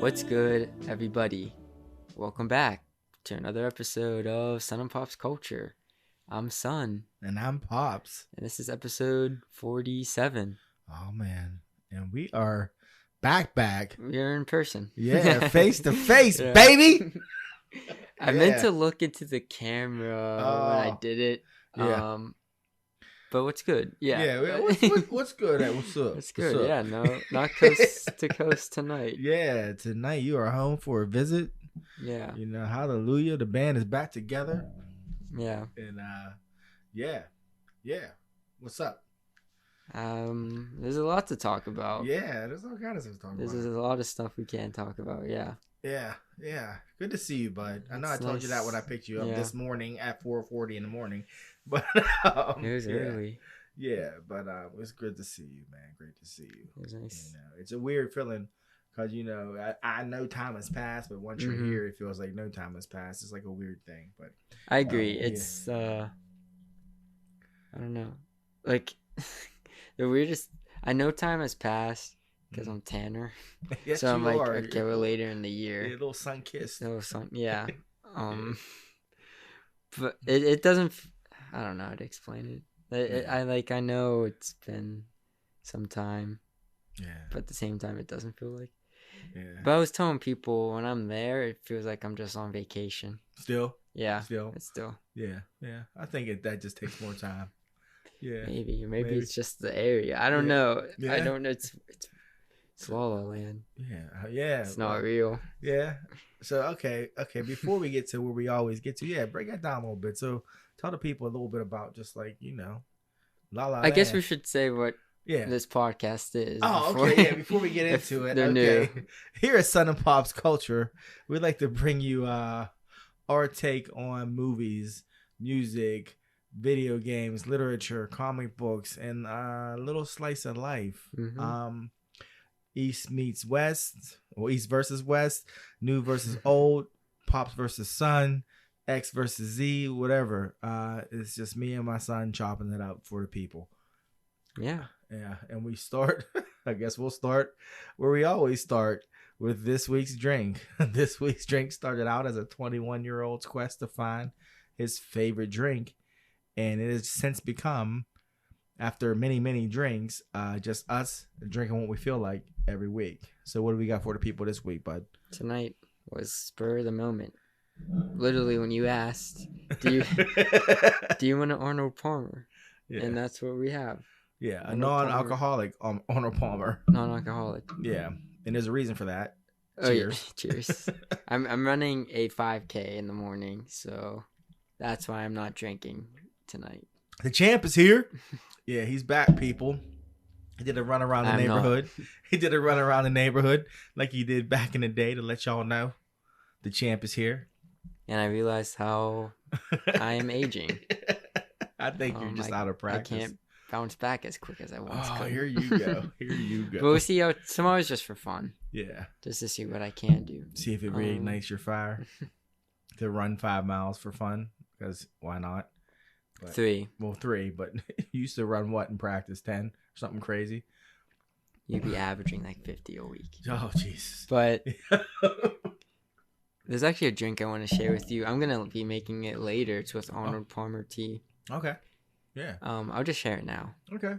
What's good, everybody? Welcome back to another episode of Sun and Pop's Culture. I'm Sun, And I'm Pops. and this is episode 47. Oh, man. And we are back. We're in person. Yeah, face to face, Yeah. baby. I meant to look into the camera when I did it. Yeah. But what's good? Yeah. What's good? What's up? It's good. What's up? Yeah, no, not coast to coast tonight. Yeah, tonight you are home for a visit. Yeah. You know, hallelujah. The band is back together. Yeah. And, yeah. What's up? There's a lot to talk about. Yeah, there's all kinds of stuff to talk There's about. a lot of stuff we can't talk about. Yeah. Yeah. Good to see you, bud. I know It's I told you that nice. when I picked you up Yeah. this morning at 4:40 in the morning. But It was yeah. early. Yeah, but it's good to see you, man. Great to see you. It was nice. You know, it's a weird feeling because I know time has passed, but once you're Mhm. here, it feels like no time has passed. It's like a weird thing, but I agree. yeah. It's I don't know. Like the weirdest. I know time has passed because I'm Tanner, yes, so I'm you like, are. okay, we're later in the You're a year. little sun kissed. So yeah. But it doesn't. I don't know how to explain it. I know it's been some time, Yeah, but at the same time, it doesn't feel like. yeah. But I was telling people when I'm there, it feels like I'm just on vacation. Still, Yeah, still, it's still. yeah. I think that just takes more time. Yeah, Maybe it's just the area. I don't know. I Yeah. don't know. It's La La Land. yeah. It's not real. Yeah. So okay. Before we get to where we always get to, break that down a little bit. So tell the people a little bit about just like La La I guess we Land. should say what Yeah. this podcast is. Oh, before- okay. Yeah. Before we get if into it, they're okay. new. Here at Sun and Pop's Culture, we like to bring you our take on movies, music, video games, literature, comic books, and a little slice of life. Mhm. East meets West, or East versus West, new versus old, Pops versus Son, X versus Z, whatever. It's just me and my son chopping it up for the people. Yeah. Yeah, and we start, I guess we'll start where we always start with this week's drink. This week's drink started out as a 21-year-old's quest to find his favorite drink, and it has since become, after many, many drinks, just us drinking what we feel like every week. So what do we got for the people this week, bud? Tonight was spur of the moment. Literally, when you asked, do you want an Arnold Palmer? Yeah, And that's what we have. yeah, a Arnold non-alcoholic Arnold Palmer. Non-alcoholic. Yeah, and there's a reason for that. Oh, yeah. Cheers. Cheers. I'm running a 5K in the morning, so that's why I'm not drinking tonight. The champ is here. Yeah, he's back, people. He did a run around the I'm not. neighborhood. He did a run around the neighborhood like he did back in the day to let y'all know. The champ is here. And I realized how I am aging. I think you're just out of I practice. can't bounce back as quick as I once Oh, could. here you go. Here you But go. we'll see how tomorrow's just for fun, Yeah. just to see what I can do. See if it reignites your fire to run 5 miles for fun. Because why not? But, 3. well, 3, but you used to run what in practice? 10? Something crazy? You'd be averaging like 50 a week. Oh, Jesus. But there's actually a drink I want to share with you. I'm gonna be making it later. It's with Arnold Palmer tea. Okay. Yeah. I'll just share it now. Okay.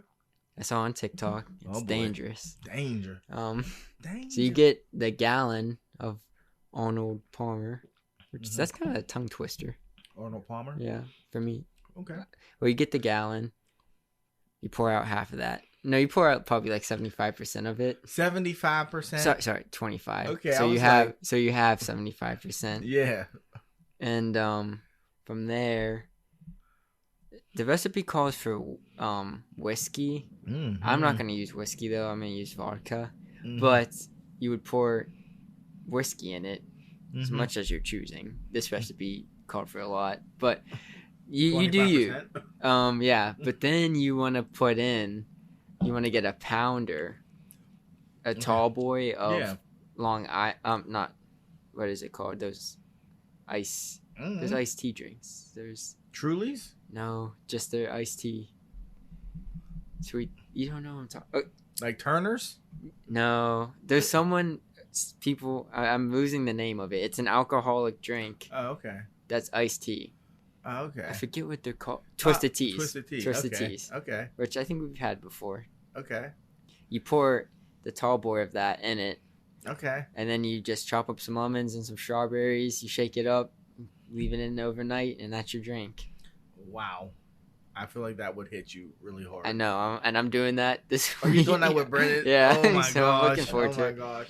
I saw on TikTok. It's Oh, boy. dangerous. Danger. Danger. So you get the gallon of Arnold Palmer, which Mhm. that's kind of a tongue twister. Arnold Palmer? Yeah, for me. Okay. Well, you get the gallon. You pour out half of that. No, you pour out probably like 75% of it. 75%? Sorry, 25. Okay, So I you was have like- 75%. Yeah. And from there, the recipe calls for whiskey. Mm-hmm. I'm not gonna use whiskey though. I'm gonna use vodka. Mhm. But you would pour whiskey in it as Mhm. much as you're choosing. This recipe called for a lot, but you do you. 25%? Yeah. But then you want to put in. You want to get a pounder, a Okay. tall boy of Yeah. Long not what is it called? Those ice. Mhm. There's iced tea drinks. There's Trulies? no, just their iced tea. Sweet. You don't know what I'm talking. Oh, Like Turner's? no, there's someone people. I'm losing the name of it. It's an alcoholic drink Oh, okay. that's iced tea. Oh, okay. I forget what they're called. Twisted teas. Twisted tea. Twisted Okay. teas. Okay. Which I think we've had before. Okay. You pour the tall boy of that in it, Okay. and then you just chop up some lemons and some strawberries. You shake it up, leave it in overnight, and that's your drink. Wow. I feel like that would hit you really hard. I know, and I'm doing that this Are week. you doing that with Brennan? Yeah. Oh my So gosh. I'm looking forward oh to my it. gosh.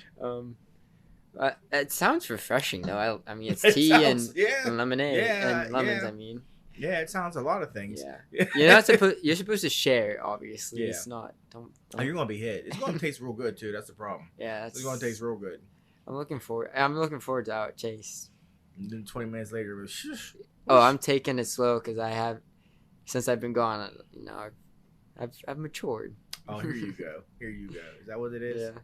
It sounds refreshing though. I mean, it's It tea sounds- and, yeah. and lemonade Yeah, and lemons. yeah. I mean, Yeah, it sounds a lot of things. yeah. You're not supposed. You're supposed to share. Obviously, Yeah. it's not. Don't. Oh, you're gonna be hit. It's gonna taste real good too. That's the problem. Yeah, It's gonna taste real good. I'm looking forward to how it tastes. And then 20 minutes later, it was shush. Oh, I'm taking it slow because since I've been gone, I've matured. Oh, here you go. Here you go. Is that what it is? Yeah.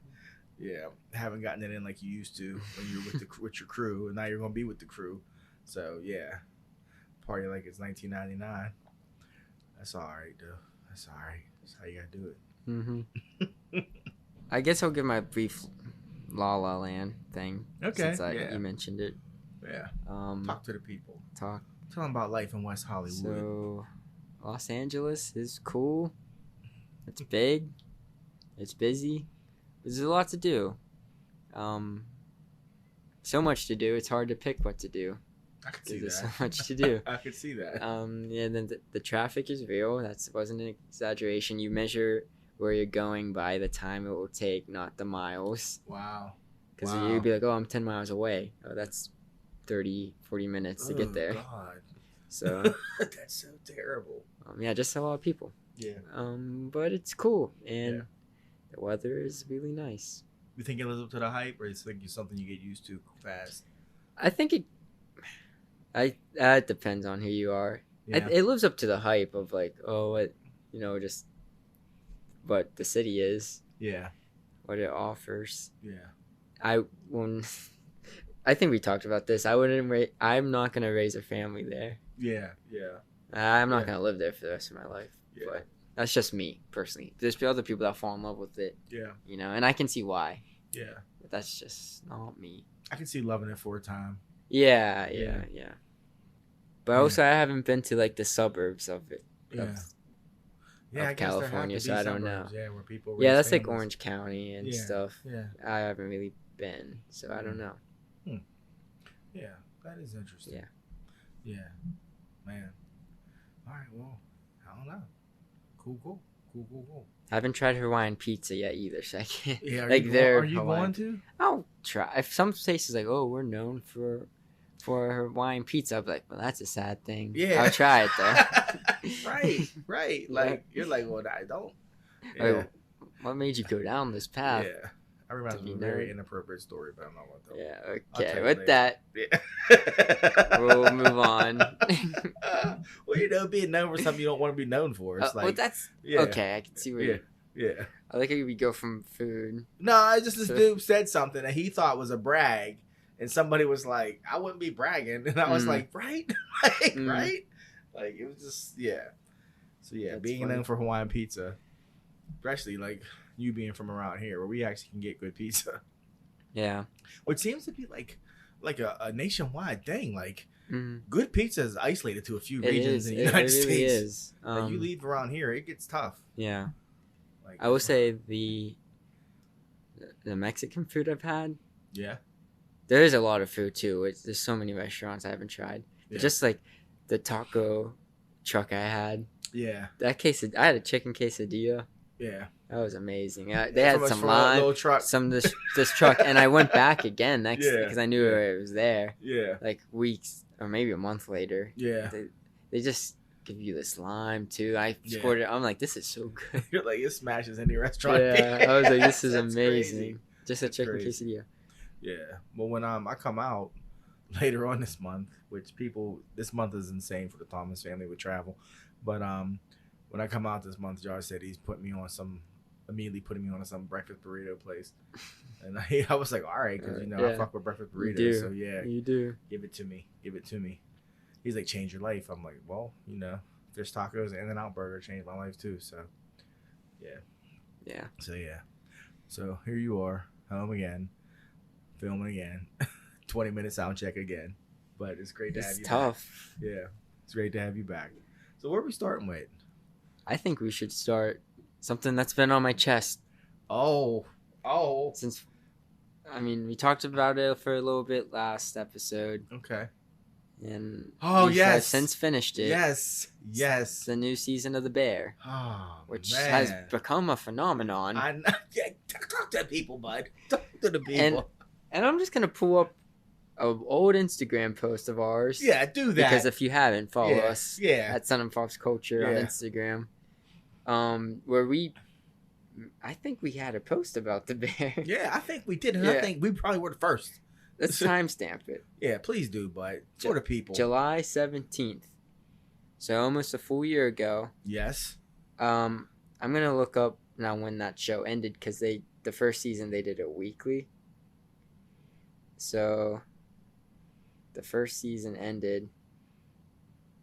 Yeah. Haven't gotten it in like you used to when you were with your crew, and now you're gonna be with the crew. So yeah, party like it's 1999. That's all right, though. That's all right. That's how you gotta do it. Mhm. I guess I'll give my brief La La Land thing. Okay. Since you mentioned it. Yeah. Talk. Talk to the people. Tell them about life in West Hollywood. So, Los Angeles is cool. It's big. It's busy. There's a lot to do. So much to do. It's hard to pick what to do. I could see There's so that. much to do. I could see that. Yeah. Then the traffic is real. That wasn't an exaggeration. You measure where you're going by the time it will take, not the miles. Wow. Because Wow. you'd be like, oh, I'm 10 miles away. Oh, that's 30, 40 minutes to get there. God. So, That's so terrible. yeah, just a lot of people. Yeah. But it's cool. And Yeah. the weather is really nice. You think it lives up to the hype, or you think it's something you get used to fast? I think it depends on who you are. Yeah. It lives up to the hype of like, just what the city is, Yeah. what it offers. Yeah. I think we talked about this. I'm not gonna raise a family there. Yeah. Yeah. I'm not Yeah. gonna live there for the rest of my life. Yeah. But that's just me personally. There's other people that fall in love with it, Yeah. and I can see why. Yeah. But that's just not me. I can see loving it for a time. Yeah. But Yeah. also, I haven't been to like the suburbs of it. Yeah. Of Yeah. I guess there have California, to be so I don't know. suburbs, Yeah, where people. Yeah, raise that's like families. Orange County and Yeah. stuff. Yeah. I haven't really been, so I don't know. Yeah. That is interesting. Yeah. Yeah. Man. All right. Well, I don't know. Cool. I haven't tried Hawaiian pizza yet either, so I can't. Yeah. Like are you Hawaiian. going to? I'll try. If some places like, oh, we're known for Hawaiian pizza, I'll be like, well, that's a sad thing. Yeah. I'll try it though. Right. Like you're like, well, I don't. Yeah. Like, what made you go down this path? Yeah. I remember To be a very known. inappropriate story, but I'm not going to tell you. Yeah. I'll tell Okay. you With later. that, Yeah. we'll move on. Well, being known for something you don't want to be known for. It's Well, like, that's yeah, okay. I can see where. yeah, yeah. I like how we go from food. No, I just this dude said something that he thought was a brag, and somebody was like, "I wouldn't be bragging," and I was Mm. like, "Right, like, Mm. right." Like it was just So yeah, That's being funny. known for Hawaiian pizza, especially like you being from around here, where we actually can get good pizza, Yeah. which seems to be like a nationwide thing. Like Mhm. good pizza is isolated to a few It regions is. in the It United really States. is. Like you leave around here, it gets tough. Yeah. Like I will say the Mexican food I've had. yeah, There is a lot of food too. There's so many restaurants I haven't tried. Yeah. Just like the taco truck I had. yeah, I had a chicken quesadilla. yeah. That was amazing. They had some from a lime, little truck. some this truck, and I went back again next Yeah. because I knew it was there. Yeah, Like weeks or maybe a month later. yeah. They just give you this lime too. I Yeah. scored it. I'm like, this is so good. You're like it smashes any restaurant. Yeah, I was like, this is That's amazing. crazy. Just a That's chicken crazy. quesadilla. Yeah. Well, when I come out later on this month, which this month is insane for the Thomas family with travel, but when I come out this month, Jar said he's immediately putting me on some breakfast burrito place, and I was like, all right, because I Yeah. fuck with breakfast You burritos, do. so yeah, You do. give it to me. He's like, change your life. I'm like, well, if there's tacos and In-N-Out Burger changed my life too, so Yeah. So yeah. So here you are, home again. filming again. 20-minute sound check again. But it's great to have It's you tough. back. Yeah, it's great to have you back. So where are we starting with? I think we should start something that's been on my chest Oh. since. I mean, we talked about it for a little bit last episode, Okay. and Oh, yes. I've since finished it. Yes. It's the new season of The Bear, Oh, which man. has become a phenomenon. Yeah, talk to people, bud. Talk to the people. And I'm just gonna pull up an old Instagram post of ours. Yeah, do that. Because if you haven't, follow us Yeah. at Sun and Fox Culture on Yeah. Instagram. Where I think we had a post about the bear. Yeah, I think we did. And Yeah. I think we probably were the first. Let's timestamp it. Yeah, please do, bud. For the people. July 17th. So almost a full year ago. Yes. I'm gonna look up now when that show ended because the first season they did it weekly. So the first season ended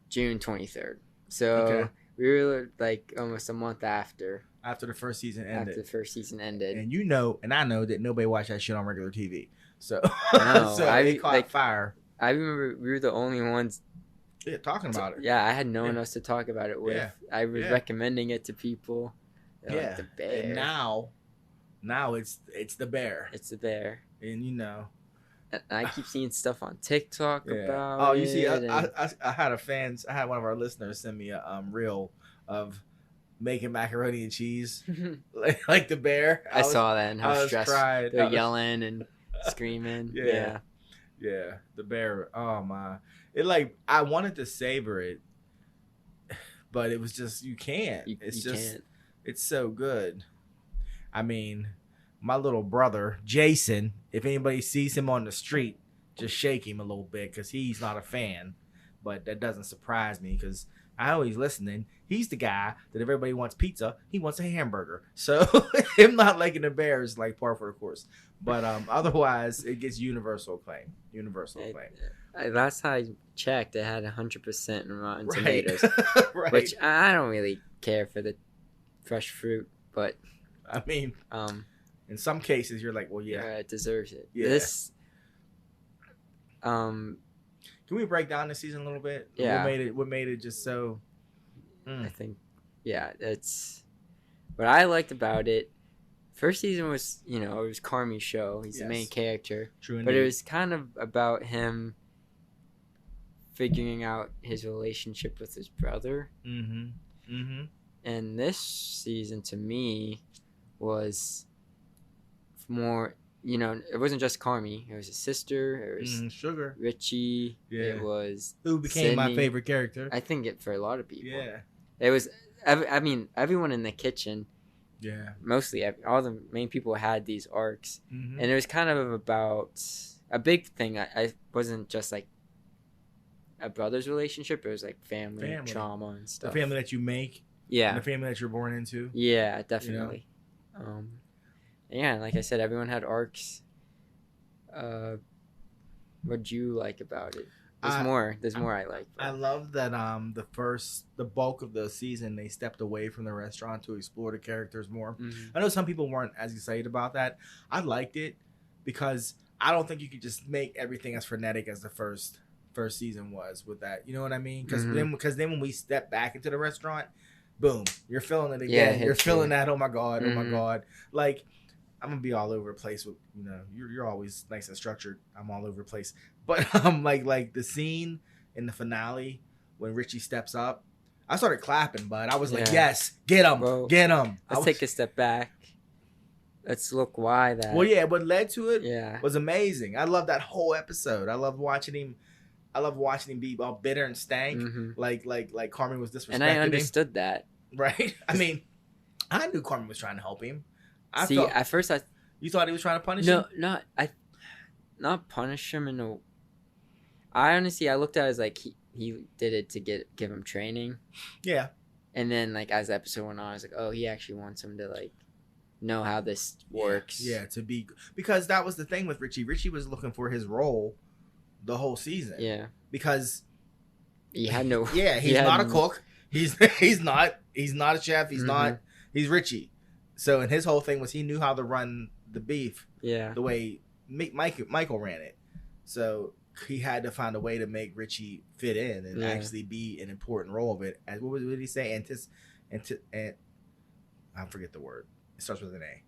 June 23rd. So Okay. we were like almost a month after After the first season ended. the first season ended. And you know, and I know that nobody watched that shit on regular TV. So, No, so it caught fire. I remember we were the only ones. Yeah, talking about it. Yeah, I had no one Yeah. else to talk about it with. Yeah. I was Yeah. recommending it to people. They're Yeah. like, the bear. And now it's the bear. It's the bear. And you know. And I keep seeing stuff on TikTok Yeah. about Oh, you see, it. I had I had one of our listeners send me a reel of making macaroni and cheese like the bear. I saw that and I how was stressed crying. they're yelling and screaming. Yeah. Yeah, the bear. Oh my! I wanted to savor it, but it was just you can't. You can't. It's so good. I mean, my little brother Jason. If anybody sees him on the street, just shake him a little bit because he's not a fan. But that doesn't surprise me because I know he's listening. He's the guy that if everybody wants pizza, he wants a hamburger. So him not liking the bear is like par for the course. But otherwise, it gets universal acclaim. Last time I checked, it had 100% in Rotten Right. Tomatoes, Right. which I don't really care for the fresh fruit, but I mean, in some cases, you're like, well, yeah. it deserves it. Yeah. This, Can we break down the season a little bit? Yeah. What made it just so? I think, yeah, it's what I liked about it. First season was, it was Carmi's show. He's the main Yes. character. True. But it was kind of about him figuring out his relationship with his brother. Mm-hmm. Mm-hmm. And this season, to me, was more, it wasn't just Carmi. It was his sister. It was Sugar. Richie. Yeah. It was Who became my Sydney. favorite character? I think it for a lot of people. Yeah. It was, I mean, everyone in the kitchen, Yeah. mostly all the main people had these arcs. Mm-hmm. And it was kind of about a big thing. I wasn't just like a brother's relationship. It was like family. Trauma and The stuff. family that you make. Yeah. And the family that you're born into. Yeah, definitely. Yeah, and like I said, everyone had arcs. What'd you like about it? There's more I like. I love that the bulk of the season they stepped away from the restaurant to explore the characters more. Mhm. I know some people weren't as excited about that. I liked it because I don't think you could just make everything as frenetic as the first season was with that. You know what I mean? Because Mhm. then when we step back into the restaurant, boom, you're feeling it Yeah, again. it You're hits feeling you. that. Oh my god! Oh my Mhm. god! Like I'm gonna be all over the place with you're always nice and structured. I'm all over the place, but like the scene in the finale when Richie steps up, I started clapping, but I was like, Yeah. yes, get him, Well, get him. Let's take a step back. Let's look why that. Well, yeah, what led to it Yeah. was amazing. I love that whole episode. I love watching him be all bitter and stank, Mhm. like Carmen was disrespecting And I him. understood that. Right? I mean, I knew Carmen was trying to help him. At first You thought he was trying to punish no, him? not punish him in a. I honestly, I looked at it as like he did it to give him training, Yeah. and then like as the episode went on, I was like, oh, he actually wants him to like know how this works. Yeah, because that was the thing with Richie. Richie was looking for his role the whole season. Yeah. Because He had no. yeah, he's not a cook. He's not a chef. He's Richie. So and his whole thing was he knew how to run the beef Yeah. the way Michael ran it, so he had to find a way to make Richie fit in and actually be an important role of it. As what did he say? And I forget the word. It starts with an A.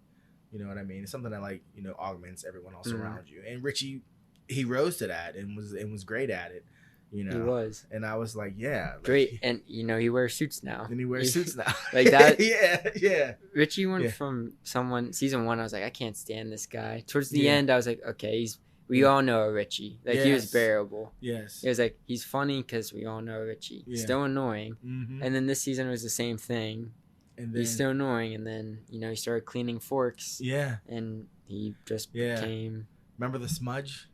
You know what I mean? It's something that like augments everyone else around you. And Richie, he rose to that and was great at it. He was, and I was like, yeah, great. And he wears suits now. And he wears suits now, like that. yeah. Richie went from season 1. I was like, I can't stand this guy. Towards the end, I was like, okay, we all know Richie. Like he was bearable. Yes. It was like he's funny because we all know Richie. Still annoying. Mm-hmm. And then this season was the same thing. And then, he's still annoying. And then he started cleaning forks. Yeah. And he just became. Remember the smudge?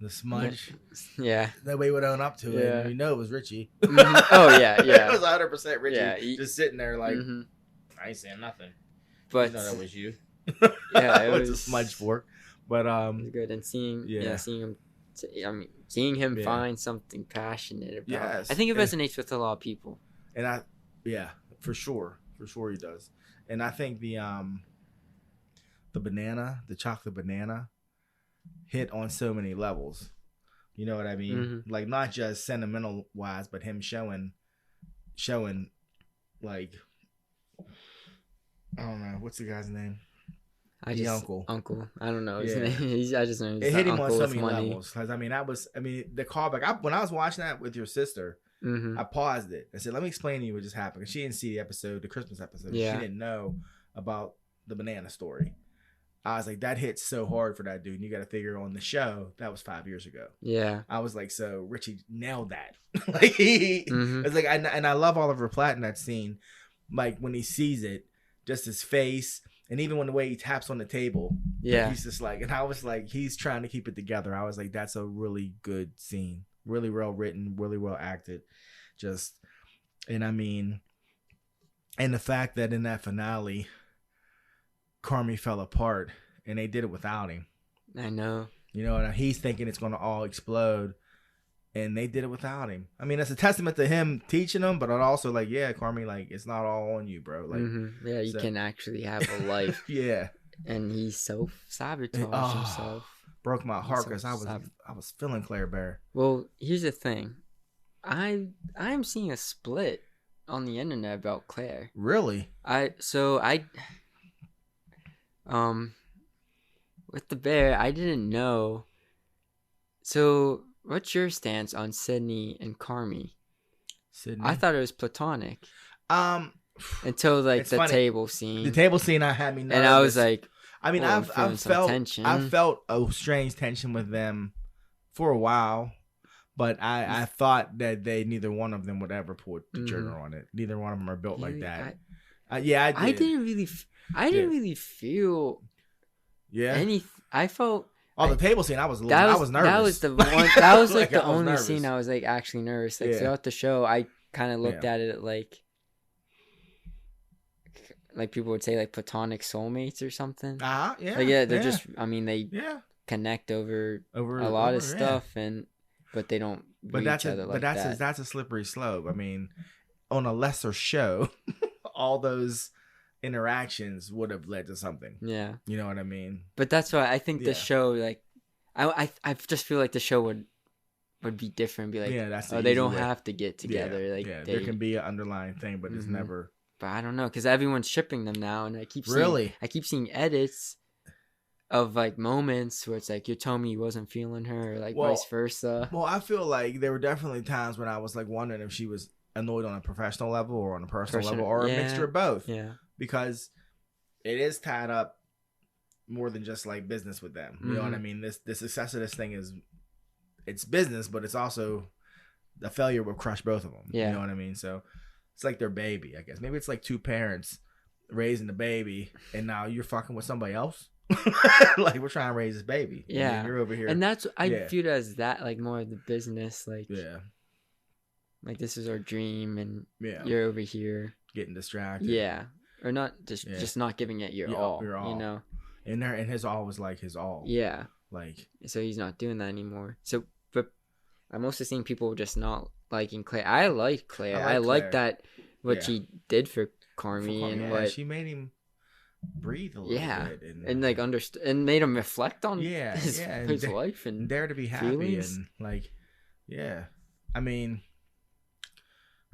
The smudge. Yeah. That way he would own up to it. And it was Richie. Mm-hmm. Oh, yeah. It was 100% Richie. Yeah, just sitting there like, I ain't saying nothing. But that was you. Yeah, it was a smudge fork. But it was good. And seeing him find something passionate about it. I think it resonates with a lot of people. And for sure he does. And I think the chocolate banana hit on so many levels. You know what I mean? Mm-hmm. Like not just sentimental wise, but him showing like, I don't know, what's the guy's name? Uncle. I don't know his name. I just know he's it hit him on so many money. levels. Because the callback. When I was watching that with your sister, I paused it. I said, "Let me explain to you what just happened." Because she didn't see the Christmas episode. Yeah. She didn't know about the banana story. I was like, that hits so hard for that dude. And you got to figure on the show that was 5 years ago. Yeah, I was like, so Richie nailed that. Like it's like, and I love Oliver Platt in that scene. Like when he sees it, just his face, and even when the way he taps on the table. Yeah, he's just like, and I was like, he's trying to keep it together. I was like, that's a really good scene, really well written, really well acted. And the fact that in that finale, Carmy fell apart, and they did it without him. I know. He's thinking it's going to all explode, and they did it without him. I mean, it's a testament to him teaching them, but also like, yeah, Carmy, like it's not all on you, bro. Like, yeah, you can actually have a life. Yeah. And he self-sabotaged himself. Broke my heart because I was feeling Claire Bear. Well, here's the thing, I'm seeing a split on the internet about Claire. Really? With the bear, I didn't know. So, what's your stance on Sydney and Carmy? Sydney? I thought it was platonic. Until like the funny. Table scene. The table scene, I had me nervous. And I was like, I mean, I felt a strange tension with them for a while, but I thought that neither one of them would ever pull the trigger on it. Neither one of them are built like that. I did. I didn't really feel. Yeah. I felt. The table scene, I was nervous. That was the one. That was like the only scene I was like actually nervous. Like throughout the show, I kind of looked at it like people would say like platonic soulmates or something. Yeah. Like, they're just. I mean, they connect over a lot of stuff, but they don't. But that's a slippery slope. I mean, on a lesser show, all those interactions would have led to something. Yeah. You know what I mean? But that's why I think the show, like, I just feel like the show would be different. Be like, they don't have to get together. Yeah. Like, there can be an underlying thing, but it's never. But I don't know, because everyone's shipping them now, and I keep seeing edits of like moments where it's like, you're telling me you wasn't feeling her, or like vice versa. Well, I feel like there were definitely times when I was like wondering if she was annoyed on a professional level or on a personal level, or a mixture of both. Yeah. Because it is tied up more than just like business with them. You know what I mean? The success of this thing it's business, but it's also the failure will crush both of them. Yeah. You know what I mean? So it's like their baby, I guess. Maybe it's like two parents raising the baby, and now you're fucking with somebody else. Like, we're trying to raise this baby. Yeah. And you're over here. And that's, I view it as that, like more of the business. Like, like this is our dream, and you're over here getting distracted. Yeah. Or not just not giving it your all, you know. And his all was like his all. Yeah. Like, so he's not doing that anymore. So, but I'm also seeing people just not liking Claire. I like Claire. I like that what she did for Carmy and what she made him. breathe a little bit and like understand and made him reflect on his and life and dare to be happy feelings. And like I mean,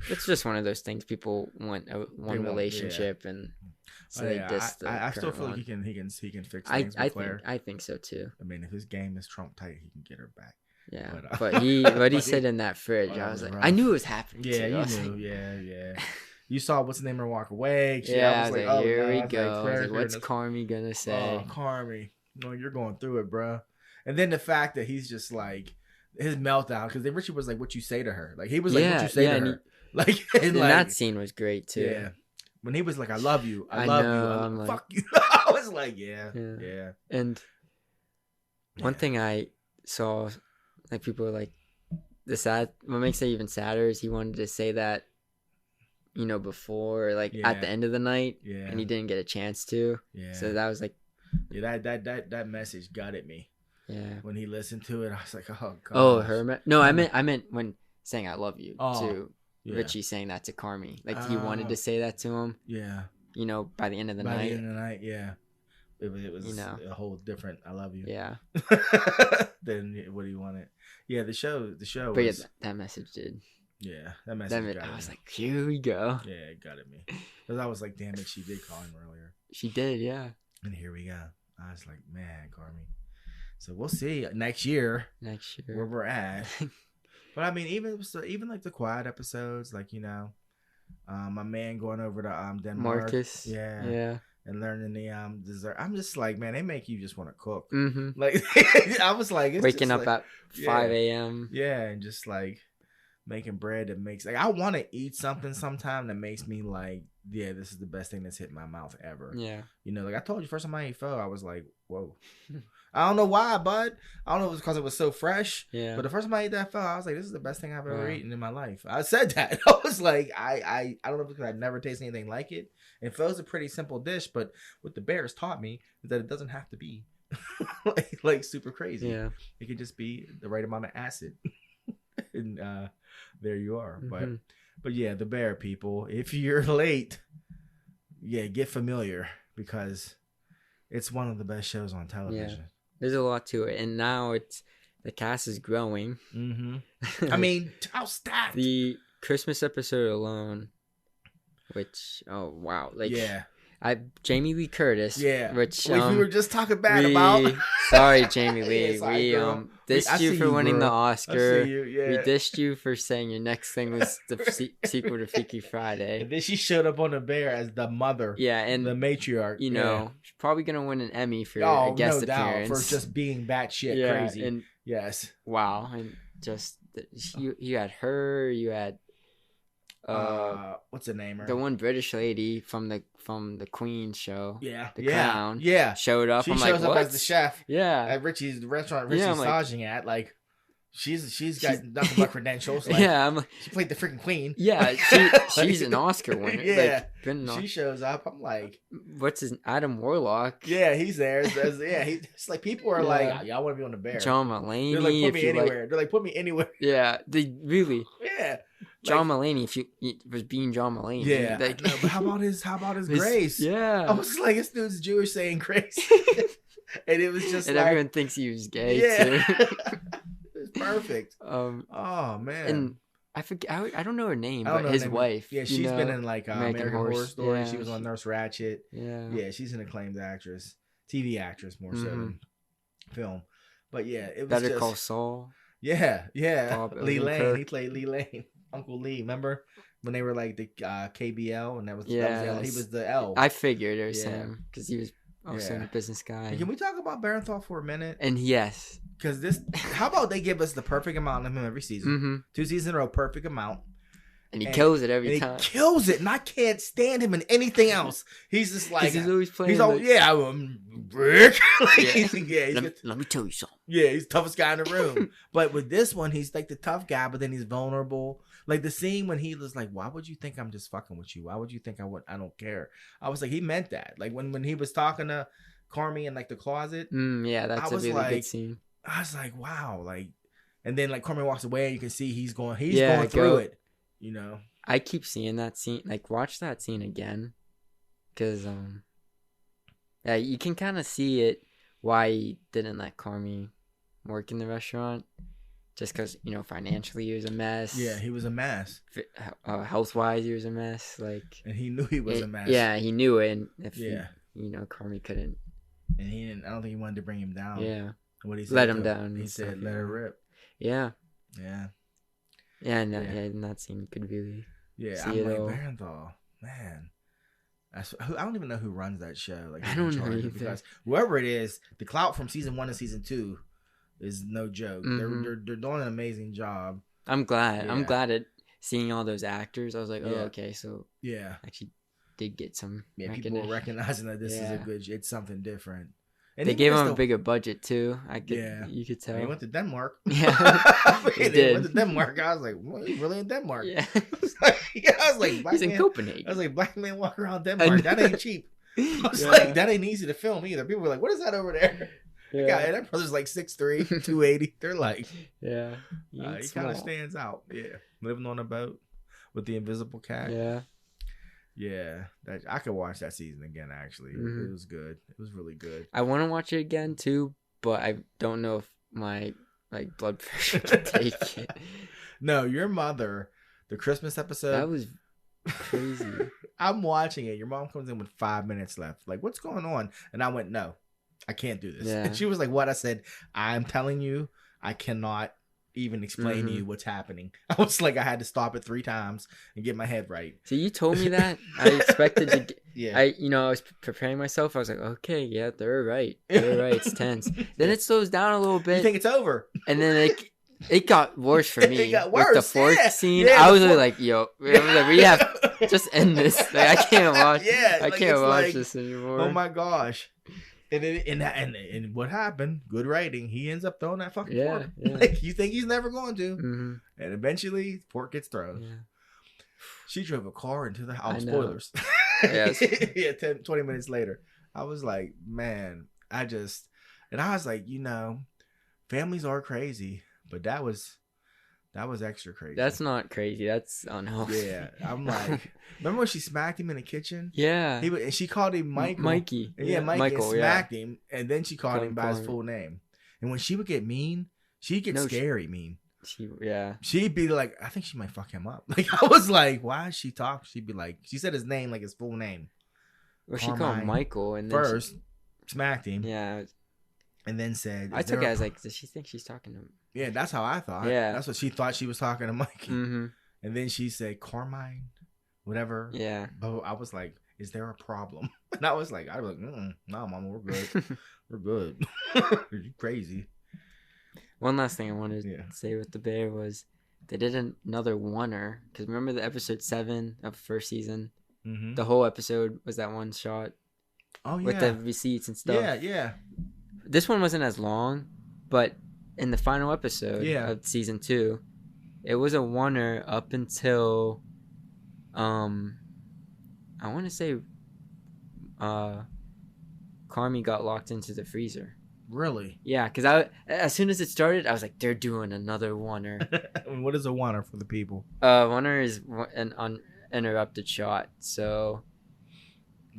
it's just one of those things people want one relationship and so I still feel like he can fix things with Claire. I think so too. I mean, if his game is Trump tight, he can get her back. Yeah, but he said in that fridge, I was like, I knew it was happening. Yeah, too. You knew. Yeah. You saw what's the name her walk away. I was like, oh, here we go. Like, what's Carmy gonna say? Oh, Carmy, no, you're going through it, bro. And then the fact that he's just like his meltdown because then Richie was like, "What you say to her?" Like he was like, "What you say to her?" And that scene was great too. Yeah, when he was like, "I love you, I love you," I'm like, "Fuck you." I was like, "Yeah." And one thing I saw, like people were like, what makes it even sadder is he wanted to say that, before, like at the end of the night, and he didn't get a chance to. Yeah. So that was like, that message gutted me. Yeah. When he listened to it, I was like, oh god. Oh, her. No, I meant when saying I love you to Richie saying that to Carmy, like he wanted to say that to him. Yeah. By the end of the night. By the end of the night, yeah. It was a whole different I love you. Yeah. Than what he wanted. Yeah, the show. But was, that message did. Yeah, that message. I was like, here we go. Yeah, it got at me. Because I was like, damn it, she did call him earlier. She did, yeah. And here we go. I was like, man, Carmy. So we'll see next year where we're at. But I mean, even like the quiet episodes, like my man going over to Denmark, Marcus, yeah, and learning the dessert. I'm just like, man, they make you just want to cook. Mm-hmm. Like I was like, waking up at 5 a.m. Yeah, and just like making bread that makes like I want to eat something sometime that makes me like, yeah, this is the best thing that's hit my mouth ever. Yeah, like I told you, first time I ate pho, I was like, whoa. I don't know why, bud. I don't know if it was because it was so fresh. Yeah. But the first time I ate that pho, I was like, this is the best thing I've ever eaten in my life. I said that. I was like, I don't know if it's because I've never tasted anything like it. And pho is a pretty simple dish, but what the Bears taught me is that it doesn't have to be like super crazy. Yeah. It could just be the right amount of acid. And there you are. Mm-hmm. But yeah, the Bear people, if you're late, get familiar because it's one of the best shows on television. Yeah. There's a lot to it, and now the cast is growing. Mm-hmm. I mean, how stacked? The Christmas episode alone, which Jamie Lee Curtis, which we were just talking bad about. Sorry, Jamie Lee, we dissed you for winning the Oscar. We dissed you for saying your next thing was the sequel to Freaky Friday. And then she showed up on The Bear as the mother, and the matriarch. She's probably gonna win an Emmy for a guest appearance for just being batshit crazy. And yes, wow, and just you had her, you had. What's the name? The one British lady from the Queen show. Yeah. The Crown. Yeah. Showed up. She shows up as the chef. Yeah. At Richie's restaurant. Richie's massaging at like. She's got nothing but credentials. Like, she played the freaking Queen. Yeah, she's an Oscar winner. Yeah, she shows up. I'm like, what's his Adam Warlock? Yeah, he's there. It's like people are like, y'all want to be on The Bear. John Mulaney. They're like, put me anywhere. They're like, put me anywhere. Yeah, they really. Yeah. John Mulaney, if he was being John Mulaney. Yeah. Like, no, but how about his grace? Yeah. I was like, this dude's Jewish saying grace. And it was just and everyone thinks he was gay too. Perfect. Oh man. And I forget. I don't know her name, but his wife. Yeah, she's been in like American Horror Story. Yeah, she was on Nurse Ratched. Yeah. Yeah, she's an acclaimed actress, TV actress more so than film. But yeah, it was Better Call Saul. Yeah. Bob Lee Lane. He played Lee Lane. Uncle Lee. Remember when they were like the KBL and that was he was the L. I figured it was him because he was also a business guy. And can we talk about Barenthal for a minute? And yes. Because how about they give us the perfect amount of him every season? Mm-hmm. 2 seasons in a row, perfect amount. And he kills it every time. He kills it, and I can't stand him in anything else. He's just like he's always playing. He's all Rick. Let me tell you something. Yeah, he's the toughest guy in the room. But with this one, he's like the tough guy, but then he's vulnerable. Like the scene when he was like, "Why would you think I'm just fucking with you? Why would you think I don't care?" I was like, he meant that. Like when he was talking to Carmy in like the closet. Yeah, that's a really good scene. I was like, wow, like, and then like Carmen walks away and you can see he's going through it, I keep seeing that scene. Like, watch that scene again, because Yeah, you can kind of see it why he didn't let Carmy work in the restaurant. Just because, financially he was a mess. Yeah, he was a mess. Health-wise, he was a mess. And he knew he was a mess. Yeah, he knew it. And if Carmy couldn't. And he didn't. I don't think he wanted to bring him down. Yeah. What he said? Let him down. He said, "Let her rip." Yeah. Yeah. Yeah, and in that scene, you could really. Yeah, see I'm it like all. Barenthal, man. I don't even know who runs that show. I don't know either. Because whoever it is, the clout from season 1 and season 2 is no joke. Mm-hmm. They're doing an amazing job. I'm glad. Yeah. I'm glad at seeing all those actors. I was like, okay, so actually did get some. Yeah, people were recognizing that this is it's something different. And they gave him a bigger budget too. You could tell. He went to Denmark. Yeah, they went to Denmark. I was like, well, he's really in Denmark. Yeah, I was like, he's in Copenhagen. I was like, black man walk around Denmark. That ain't cheap. I was like, that ain't easy to film either. People were like, what is that over there? Yeah, that brother's like 6'3", 280. They're like, he kind of stands out. Yeah, living on a boat with the invisible cat. Yeah, I could watch that season again. Actually, It was good. It was really good. I want to watch it again too, but I don't know if my blood pressure can take it. No, your mother, the Christmas episode, that was crazy. I'm watching it. Your mom comes in with 5 minutes left. Like, what's going on? And I went, no, I can't do this. And she was like, what? I said, I'm telling you, I cannot even explain to you what's happening. I was like, I had to stop it 3 times and get my head right. So you told me that. I expected to get, I was preparing myself. I was like, okay, yeah, they're right. It's tense. Then it slows down a little bit. You think it's over. And then it got worse for me. It got worse. With the fork scene. I was like, yo, we have just end this. I can't watch. I can't watch this anymore. Oh my gosh. And what happened? Good writing. He ends up throwing that fucking fork. Yeah. Like, you think he's never going to. And eventually, fork gets thrown. Yeah. She drove a car into the house. Spoilers. Yes. 20 minutes later. I was like, man, I was like, families are crazy. But that was extra crazy. That's not crazy. That's unhealthy. Yeah. I'm like, remember when she smacked him in the kitchen? Yeah. And she called him Mikey. Yeah, Michael, and smacked him. And then she called him by his full name. And when she would get mean, she'd get scary mean. She'd be like, I think she might fuck him up. Like, I was like, why is she talk? She'd be like, she said his name like his full name. Well, she called him Michael. And then first smacked him. Yeah. And then said, I took it as like, does she think she's talking to him? Yeah, that's how I thought. Yeah. That's what she thought she was talking to Mikey. And then she said, Carmine, whatever. Yeah. But I was like, is there a problem? And I was like, no, mama, we're good. We're good. You're crazy. One last thing I wanted to say with the bear was they did another oneer. Because remember the episode 7 of the first season? The whole episode was that one shot. Oh, yeah. With the receipts and stuff. Yeah. This one wasn't as long, but in the final episode of season 2, it was a oneer up until I want to say Carmy got locked into the freezer. Really? Yeah, because as soon as it started, I was like, they're doing another oneer. What is a oneer for the people? Oneer is an uninterrupted shot. So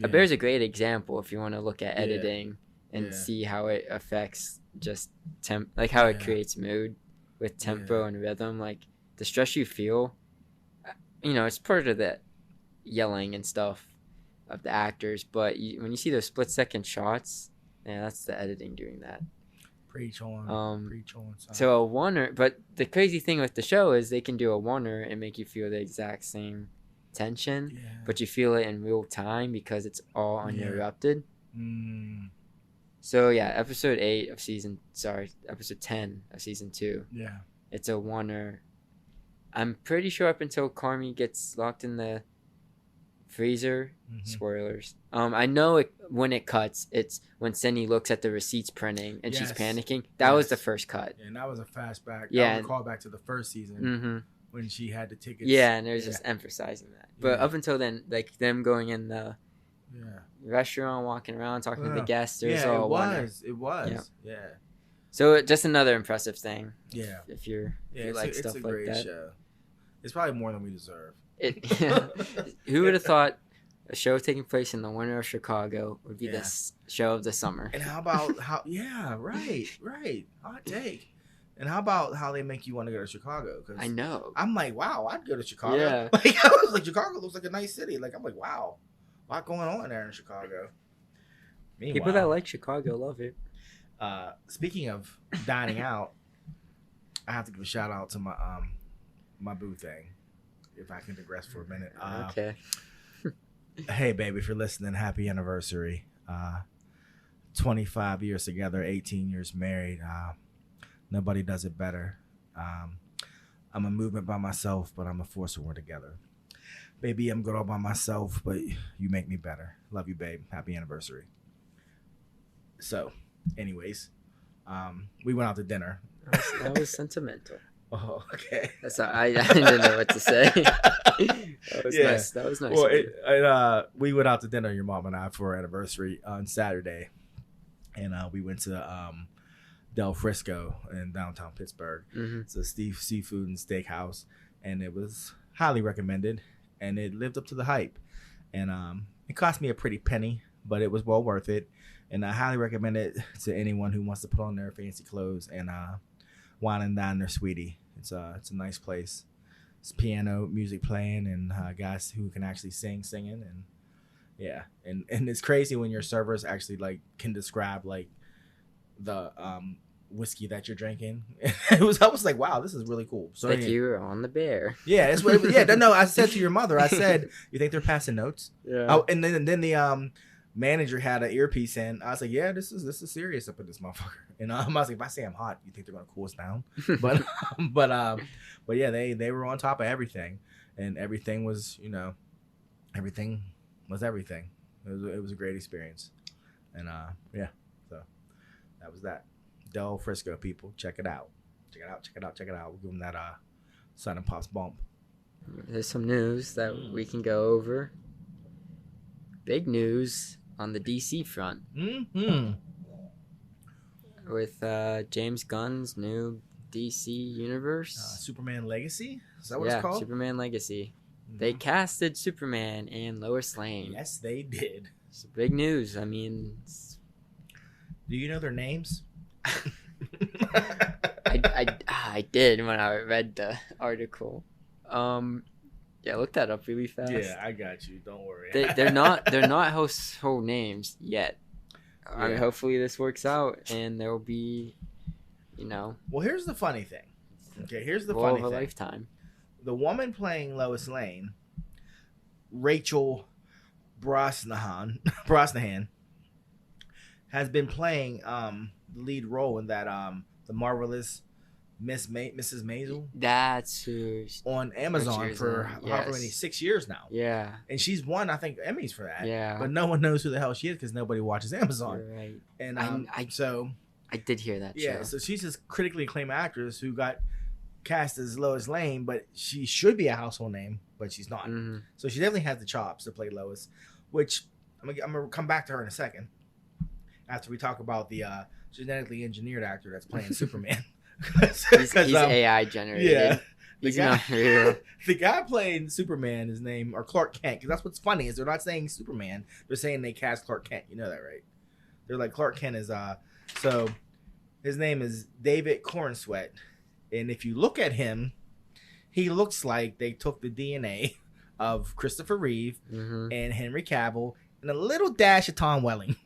a bear's a great example if you want to look at editing and see how it affects just how it creates mood with tempo and rhythm. Like the stress you feel, it's part of the yelling and stuff of the actors. But when you see those split-second shots, that's the editing doing that. Preach on. So a oneer, but the crazy thing with the show is they can do a oneer and make you feel the exact same tension, but you feel it in real time because it's all uninterrupted. So episode 10 of season 2. Yeah. It's a oneer. I'm pretty sure up until Carmy gets locked in the freezer. Spoilers. I know when it cuts, it's when Cindy looks at the receipts printing and she's panicking. That was the first cut. Yeah, and that was a fast back. Yeah. That was a callback to the first season when she had the tickets. Yeah, and there's just emphasizing that. But up until then, like them going in the restaurant, walking around, talking to the guests, it was. Yeah. So just another impressive thing. Yeah. If you like stuff like that. Show. It's probably more than we deserve. Who would have thought A show taking place in the winter of Chicago would be the show of the summer. And how about right. Hot take. And how about how they make you want to go to Chicago? Cause I know. I'm like, wow, I'd go to Chicago. Yeah. Like, I was like, Chicago looks like a nice city. Like, I'm like, wow, a lot going on there in Chicago. Meanwhile, people that like Chicago love it. Speaking of dining out, I have to give a shout out to my my boo thing. If I can digress for a minute. Okay. Hey, baby, if you're listening, happy anniversary. 25 years together, 18 years married. Nobody does it better. I'm a movement by myself, but I'm a force when we're together. Baby, I'm good all by myself, but you make me better. Love you, babe. Happy anniversary. So, anyways, we went out to dinner. That was sentimental. Oh, okay. That's I didn't know what to say. That was nice. That was nice. Well, we went out to dinner, your mom and I, for our anniversary on Saturday, and we went to Del Frisco in downtown Pittsburgh. Mm-hmm. It's a seafood and steakhouse, and it was highly recommended, and it lived up to the hype. And it cost me a pretty penny, but it was well worth it. And I highly recommend it to anyone who wants to put on their fancy clothes and wine and dine their sweetie. It's a nice place. It's piano music playing and guys who can actually singing, and yeah, and it's crazy when your servers actually like can describe like the whiskey that you're drinking. I was like, wow, this is really cool. So like you were on the bear. Yeah, it's what. Yeah, no, I said to your mother, I said, you think they're passing notes? Yeah. Oh, and then the manager had an earpiece in. I was like, yeah, this is serious up in this motherfucker. And I was like, if I say I'm hot, you think they're gonna cool us down? But yeah, they were on top of everything, and everything was, everything was everything. It was a great experience, and yeah, so that was that. Del Frisco, people, check it out. Check it out. We'll give them that Sun and Pops bump. There's some news that we can go over. Big news on the DC front. Mm-hmm. With James Gunn's new DC universe. Superman Legacy? Is that what it's called? Superman Legacy. Mm-hmm. They casted Superman and Lois Lane. Yes, they did. It's big news. I mean... Do you know their names? I did when I read the article. Yeah, look that up really fast. Yeah, I got you. Don't worry. They're not household names yet. Yeah. I mean, hopefully this works out and there will be, Well, here's the funny thing. Okay, here's the funny thing. Of a lifetime. The woman playing Lois Lane, Rachel Brosnahan, has been playing the lead role in that the Marvelous Mrs. Maisel. That's who's on Amazon for however many 6 years now. Yeah, and she's won, I think, Emmys for that. Yeah, but no one knows who the hell she is because nobody watches Amazon. You're right. And I did hear that. Yeah, show. so she's this critically acclaimed actress who got cast as Lois Lane, but she should be a household name, but she's not. Mm-hmm. So she definitely has the chops to play Lois, which I'm gonna come back to her in a second after we talk about the genetically engineered actor that's playing Superman. he's AI generated. Yeah, he's not real. The guy playing Superman is named Clark Kent, because that's what's funny is they're not saying Superman, they're saying they cast Clark Kent. You know that, right? They're like Clark Kent is so his name is David Cornsweet, and if you look at him, he looks like they took the DNA of Christopher Reeve and Henry Cavill and a little dash of Tom Welling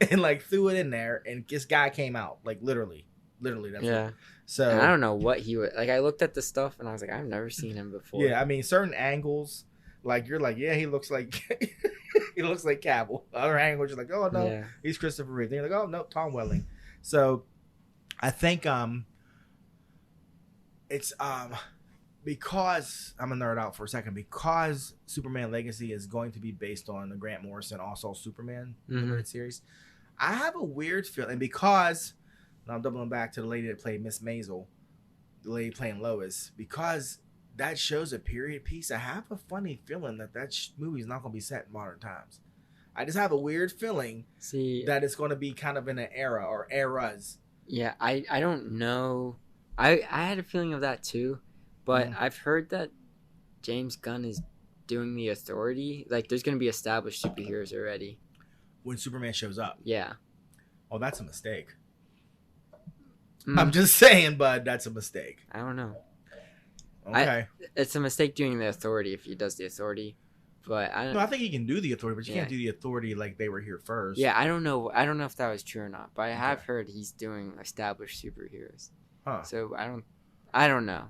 and like threw it in there, and this guy came out like literally. That's what, so and I don't know what he would like. I looked at the stuff and I was like, I've never seen him before. Yeah, I mean, certain angles, like you're like, yeah, he looks like he looks like Cavill. Other angles, you're like, oh no, he's Christopher Reeve. Then you're like, oh no, Tom Welling. So I think it's because I'm gonna nerd out for a second, because Superman Legacy is going to be based on the Grant Morrison Also Superman limited series. I have a weird feeling because. And I'm doubling back to the lady that played Miss Maisel, the lady playing Lois, because that show's a period piece. I have a funny feeling that movie's not going to be set in modern times. I just have a weird feeling that it's going to be kind of in an era or eras. Yeah, I don't know. I had a feeling of that too, but I've heard that James Gunn is doing the Authority. Like, there's gonna be established superheroes already. When Superman shows up. Yeah. Oh, that's a mistake. I'm just saying, bud, that's a mistake. I don't know. Okay. It's a mistake doing the Authority if he does the Authority, but I don't. No, I think he can do the Authority, but you Yeah. can't do the Authority like they were here first. Yeah, I don't know. I don't know if that was true or not, but I have heard he's doing established superheroes. Huh. So I don't know.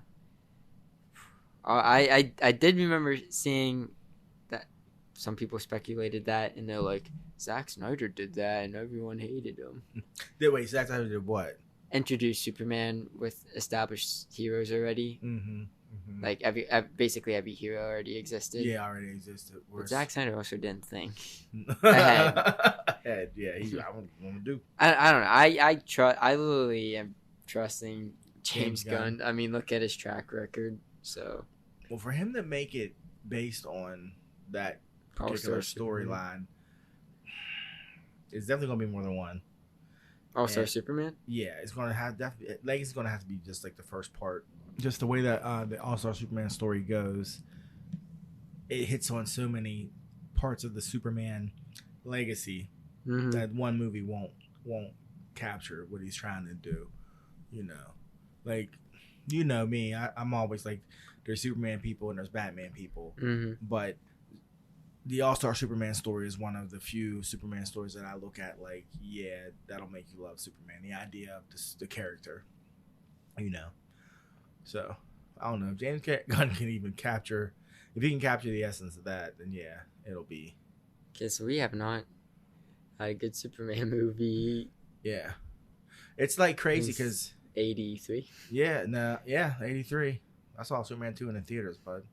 I did remember seeing that some people speculated that, and they're like, Zack Snyder did that, and everyone hated him. Wait, Zack Snyder did what? Introduced Superman with established heroes already. Mm-hmm. Like basically every hero already existed. Yeah, already existed. But Zack Snyder also didn't think. Ahead. Yeah, I want to do. I don't know. I literally am trusting James Gunn. I mean, look at his track record. So, well, for him to make it based on that particular storyline, it's definitely gonna be more than one. Also, Superman. Yeah, it's gonna have definitely. Like, it's gonna have to be just like the first part. Just the way that the All-Star Superman story goes, it hits on so many parts of the Superman legacy that one movie won't capture what he's trying to do. You know, like, you know me, I'm always like, there's Superman people and there's Batman people, but the All-Star Superman story is one of the few Superman stories that I look at like, yeah, that'll make you love Superman. The idea of the character, you know. So, I don't know. If James Gunn can even capture, if he can capture the essence of that, then yeah, it'll be. Okay, so we have not had a good Superman movie. Yeah. It's like crazy because 83. Yeah, 83. I saw Superman 2 in the theaters, bud.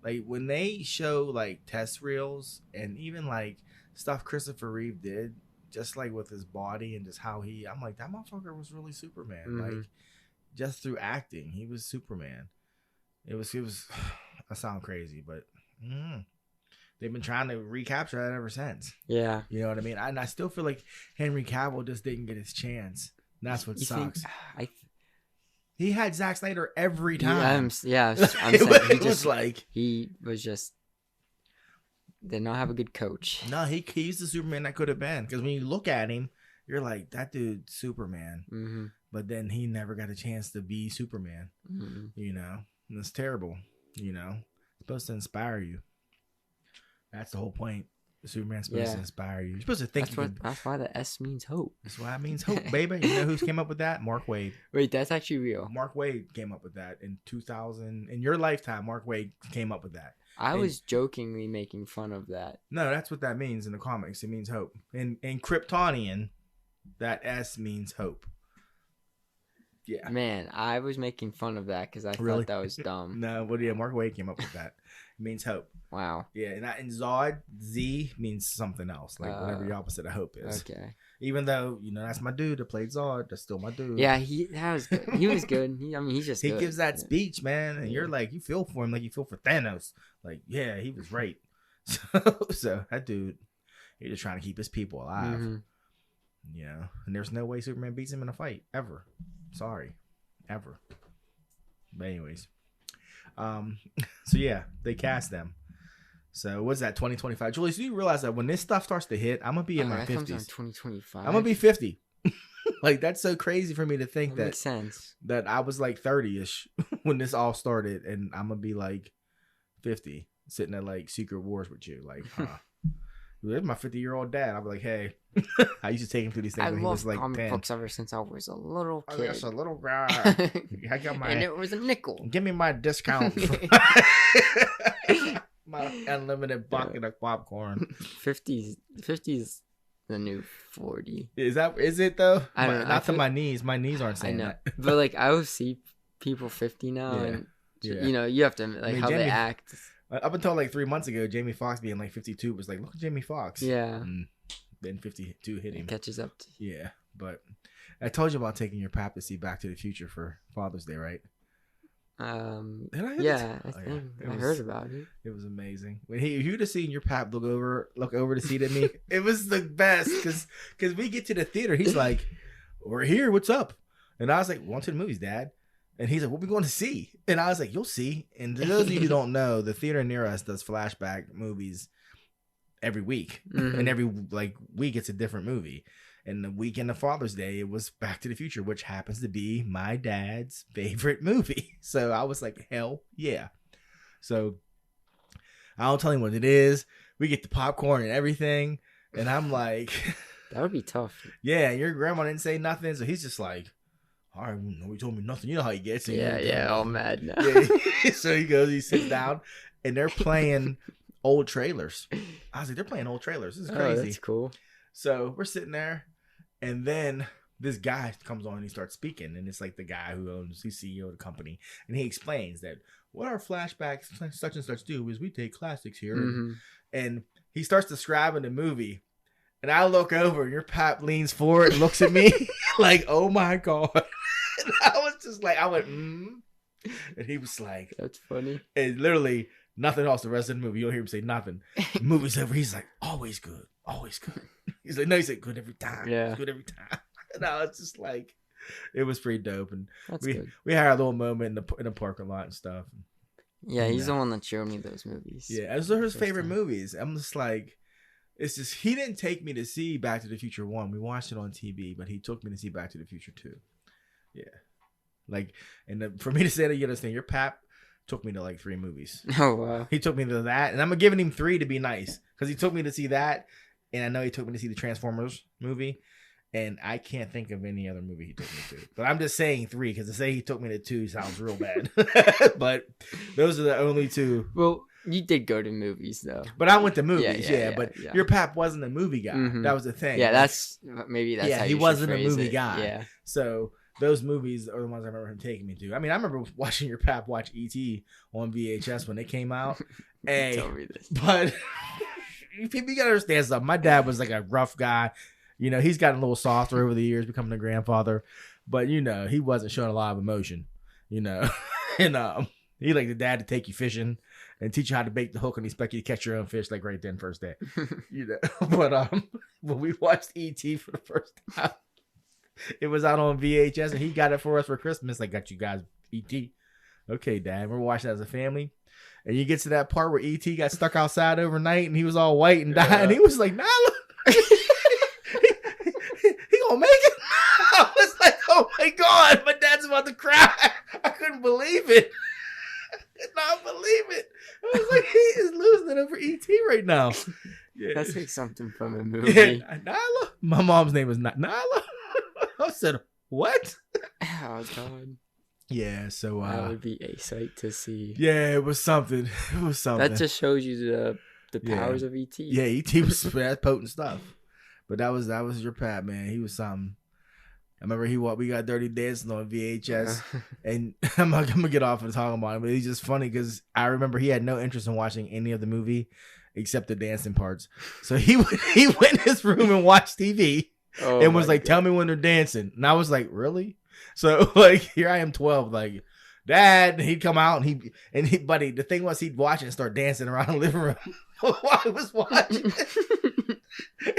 Like, when they show like test reels and even like stuff Christopher Reeve did, just like with his body and just how I'm like, that motherfucker was really Superman. Like, just through acting, he was Superman. It was. I sound crazy, but they've been trying to recapture that ever since. Yeah, you know what I mean. And I still feel like Henry Cavill just didn't get his chance. And that's what sucks. He had Zack Snyder every time. I'm saying he was just did not have a good coach. No, he's the Superman that could have been. Because when you look at him, you're like, that dude's Superman. But then he never got a chance to be Superman. You know, and it's terrible. You know, it's supposed to inspire you. That's the whole point. Superman's supposed to inspire you. You're supposed to think. That's why the S means hope. That's why it means hope, baby. You know who came up with that? Mark Waid. Wait, that's actually real. Mark Waid came up with that in 2000. In your lifetime, Mark Waid came up with that. I was jokingly making fun of that. No, that's what that means in the comics. It means hope. In Kryptonian, that S means hope. Yeah. Man, I was making fun of that because I thought that was dumb. No, but yeah, Mark Waid came up with that. It means hope. Wow. Yeah, and in Zod, Z means something else, like whatever the opposite of hope is. Okay. Even though, you know, that's my dude that played Zod. That's still my dude. Yeah, that was good. He was good. He's just good. He gives that speech, man, and you're like, you feel for him like you feel for Thanos. Like, yeah, he was right. So that dude, he's just trying to keep his people alive. You know, and there's no way Superman beats him in a fight ever. Sorry, ever. But anyways, so yeah, they cast them. So what's that? 2025. Julius, do you realize that when this stuff starts to hit, I'm gonna be in my 50s. 2025. I'm gonna be 50. Like, that's so crazy for me to think that makes sense. That I was like 30ish when this all started, and I'm gonna be like 50, sitting at like Secret Wars with you. Like, There's my 50-year-old dad. I'll be like, hey, I used to take him through these things when he was like 10. I love comic books ever since I was a little kid. I was a little guy. I got my, and it was a nickel. Give me my discount. My unlimited bucket of popcorn. 50's the new 40. Is it though? I don't know. Not to my knees. My knees aren't saying that. But like, I will see people 50 now, and you know, you have to like how they act. Up until like 3 months ago, Jamie Foxx being like 52 was like, look at Jamie Foxx. Yeah. And then 52 hit him. It catches up to you. Yeah. But I told you about taking your pap to see Back to the Future for Father's Day, right? I heard about it. It was amazing. When you'd have seen your pap look over to see at me, it was the best because we get to the theater. He's like, we're here. What's up? And I was like, want to the movies, Dad. And he's like, what are we going to see? And I was like, you'll see. And to those of you who don't know, the theater near us does flashback movies every week. Mhm. And every week it's a different movie. And the weekend of Father's Day, it was Back to the Future, which happens to be my dad's favorite movie. So I was like, hell yeah. So I don't tell him what it is. We get the popcorn and everything. And I'm like, That would be tough. yeah, your grandma didn't say nothing. So he's just like, all right, nobody told me nothing. You know how he gets. Yeah, all mad now. Yeah. So he goes, he sits down, and they're playing old trailers. I was like, they're playing old trailers. This is crazy. Oh, that's cool. So we're sitting there, and then this guy comes on and he starts speaking, and it's like the guy who owns, he's CEO of the company, and he explains that what our flashbacks such and such do is we take classics here, and he starts describing the movie, and I look over, and your pap leans forward and looks at me like, oh my God. And I was just like, I went, and he was like, That's funny. and literally nothing else the rest of the movie. You don't hear him say nothing. The movie's over. He's like, always good. Always good. He's like, no, he's like, good every time. Yeah. It's good every time. And I was just like, it was pretty dope. And That's we good. we had our little moment in the parking lot and stuff. Yeah, he's Yeah. the one that showed me those movies. Yeah, those are his First favorite time. movies. I'm just like, it's just, he didn't take me to see Back to the Future 1. We watched it on TV, but he took me to see Back to the Future 2. Yeah. Like, and for me to say that, you understand, your pap took me to like 3 movies. Oh, wow. He took me to that, and I'm giving him 3 to be nice, because he took me to see that, and I know he took me to see the Transformers movie, and I can't think of any other movie he took me to. But I'm just saying 3, because to say he took me to 2 sounds real bad. But those are the only 2. Well, you did go to movies, though. But I went to movies, yeah. Yeah, But yeah. your pap wasn't a movie guy. Mhm. That was the thing. Yeah, Like, maybe that's Yeah, how he you should wasn't a phrase movie it. guy. Yeah. so. Those movies are the ones I remember him taking me to. I mean, I remember watching your pap watch E.T. on VHS when they came out. Hey, Tell me this. but people, you gotta understand something. My dad was like a rough guy. You know, he's gotten a little softer over the years, becoming a grandfather. But you know, he wasn't showing a lot of emotion. You know, and he like the dad to take you fishing and teach you how to bait the hook and expect you to catch your own fish like right then first day. You know, but when we watched E.T. for the first time, it was out on VHS, and he got it for us for Christmas. I got you guys E.T. Okay, Dad, we're watching it as a family. And you get to that part where E.T. got stuck outside overnight, and he was all white and dying. And he was like, "Nah, look, he gonna make it." I was like, "Oh my God, my dad's about to cry." I couldn't believe it. I could not believe it. I was like, he is losing it over E.T. right now. Yeah. That's like something from a movie. Yeah, Nyla. My mom's name was Nyla. I said, what? Oh, God. Yeah, so That would be a sight to see. yeah, it was something. It was something. That just shows you the Yeah. powers of ET. Yeah, E.T. was that's potent stuff. But that was your pap, man. He was something. I remember we got Dirty Dancing on VHS, and I'm gonna get off of talking about him, but he's just funny because I remember he had no interest in watching any of the movie except the dancing parts. So he went in his room and watched TV. Oh And was my like, "Tell me when they're dancing." And I was like, "Really?" So like, here I am, 12, like, Dad. And he'd come out and he, buddy. The thing was, he'd watch it and start dancing around the living room while he was watching.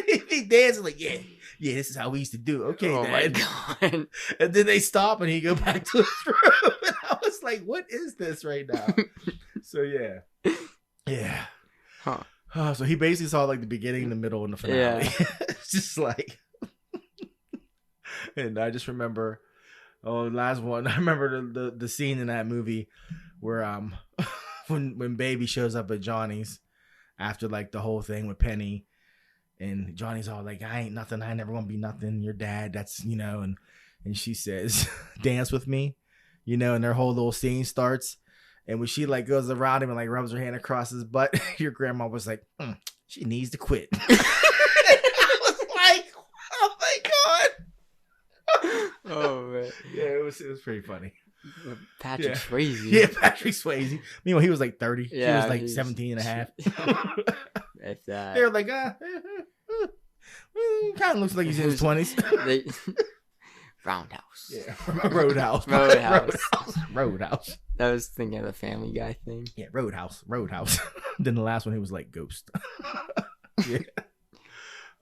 He'd be dancing like, "Yeah, this is how we used to do it." Okay, Oh my Dad. God. And then they stop and he go back to his room, and I was like, "What is this right now?" So yeah. Huh. So he basically saw like the beginning, the middle, and the finale. Yeah. It's just like. And I just remember, the last one. I remember the scene in that movie where when Baby shows up at Johnny's after like the whole thing with Penny, and Johnny's all like, "I ain't nothing. I ain't never gonna be nothing. Your dad, that's and she says, "Dance with me," and their whole little scene starts. And when she like goes around him and like rubs her hand across his butt, your grandma was like, "She needs to quit." I was like, "Oh my God." Oh man. Yeah, it was pretty funny. Patrick Yeah. Swayze. Yeah, Patrick Swayze. Meanwhile, he was like 30. Yeah, he was like he's- 17 and a half. If that. They were like, kind of looks like he's in his 20s. They- Roundhouse. Yeah, Roadhouse. Roadhouse. I was thinking of the Family Guy thing. Yeah, Roadhouse. Then the last one, he was like Ghost. Yeah.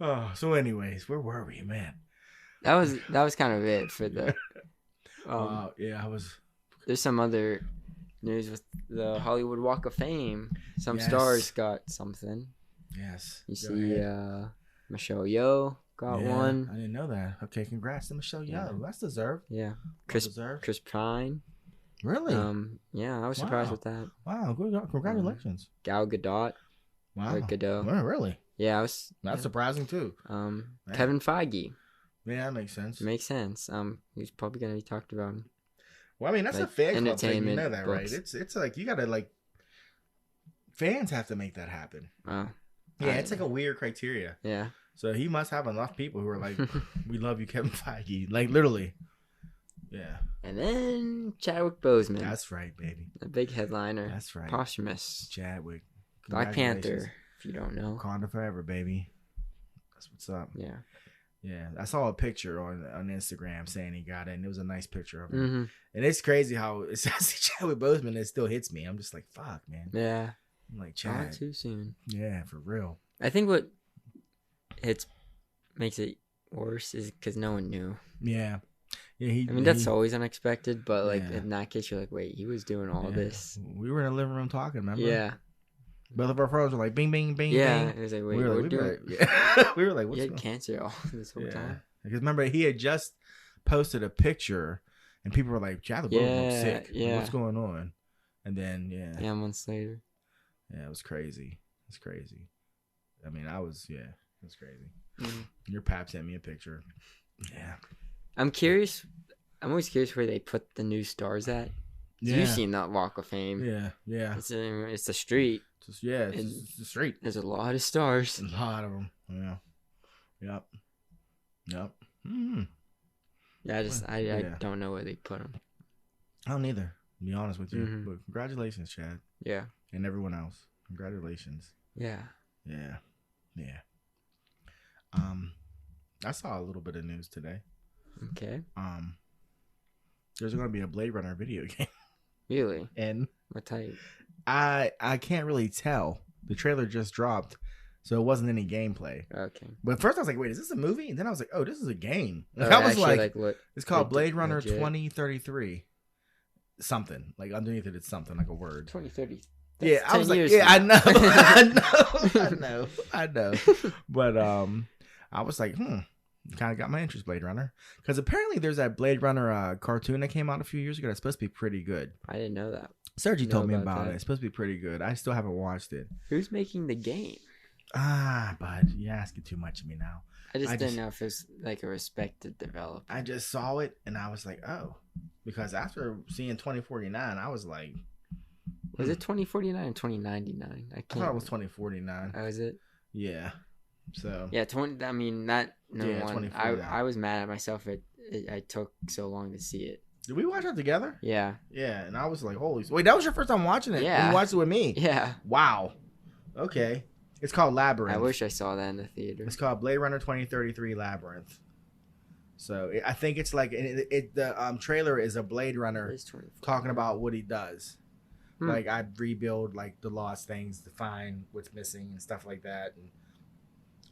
Oh, so anyways, where were we, man? That was kind of it for the. Yeah, I was there's some other news with the Hollywood Walk of Fame. Some Yes. stars got something. Yes. You Go see, ahead. Michelle Yeoh got Yeah, one. I didn't know that. Okay, congrats to Michelle Yeoh. Yeah. That's deserved. Yeah, Well Chris deserved. Chris Pine. Really? Yeah, I was surprised Wow. with that. Wow. Good. Congratulations. Gal Gadot. Wow. Or Gadot. Well, really? Yeah, I was. That's surprising too. Man. Kevin Feige. Yeah, that makes sense. Makes sense. He's probably gonna be talked about. Well, I mean, that's like, a fan club thing. You entertainment know that, books. right? It's like you gotta like fans have to make that happen. Wow. Yeah, it's like a weird criteria. Yeah. So he must have enough people who are like, "We love you, Kevin Feige." Like literally. Yeah. And then Chadwick Boseman, That's right, baby. a big headliner. That's right. Posthumous. Chadwick. Black Congratulations. Panther, if you don't know. Wakanda forever, baby. That's what's up. Yeah. Yeah, I saw a picture on Instagram saying he got it, and it was a nice picture of him. Mm-hmm. And it's crazy how it's Chadwick Boseman. It still hits me. I'm just like, fuck, man. Yeah. I'm like, Not Chad. too soon. Yeah, for real. I think what makes it worse is because no one knew. Yeah. Yeah. I mean, that's always unexpected, but like Yeah. in that case, you're like, wait, he was doing all this. We were in the living room talking, remember? Yeah. Both of our phones were like, bing, bing, bing, Yeah. bing. It was like, wait, We were we're like, doing. yeah. We were like, He what's had going cancer all this whole Yeah. time. Because remember, he had just posted a picture, and people were like, Chadwick Boseman looks sick. Like, yeah. what's going on? And then, Yeah, months later. Yeah, it was crazy. It's crazy. I mean, it's crazy. Mhm. Your pap sent me a picture. Yeah. I'm curious. I'm always curious where they put the new stars at. So You've seen that Walk of Fame. Yeah, yeah. It's the street. It's And- just the street. There's a lot of stars. A lot of them. Yeah. Yep. Mm. Yeah, I Yeah. don't know where they put them. I don't either, to be honest with you. Mhm. But congratulations, Chad. Yeah. And everyone else. Congratulations. Yeah. Yeah. Yeah. I saw a little bit of news today. Okay. There's going to be a Blade Runner video game. Really? And What type? I can't really tell. The trailer just dropped, so it wasn't any gameplay. Okay. But first I was like, wait, is this a movie? And then I was like, oh, this is a game. Oh, I was actually, like, what? it's called like, Blade Runner legit? 2033. Something. Like underneath it, it's something like a word. 2030. Yeah, I was like, years yeah, I from know. now. I know. But I was like, kind of got my interest, Blade Runner. Because apparently there's that Blade Runner cartoon that came out a few years ago that's supposed to be pretty good. I didn't know that. Sergi Know told me about about that. it. It's supposed to be pretty good. I still haven't watched it. Who's making the game? But you're asking too much of me now. I I didn't just- know if it's like a respected developer. I just saw it and I was like, oh. Because after seeing 2049, I was like, Was it 2049 or 2099? I I can't. thought it was 2049. Oh, is it? Yeah. So, Yeah, 20. I mean, that no Yeah, one. 2049. I was mad at myself. I took so long to see it. did we watch it together? Yeah. Yeah. And I was like, holy. Wait, that was your first time watching it? Yeah. You watched it with me? Yeah. Wow. Okay. It's called Labyrinth. I wish I saw that in the theater. It's called Blade Runner 2033 Labyrinth. So I think it's like the trailer is a Blade Runner It is 24. talking about what he does. Hmm. Like I rebuild like the lost things to find what's missing and stuff like that. And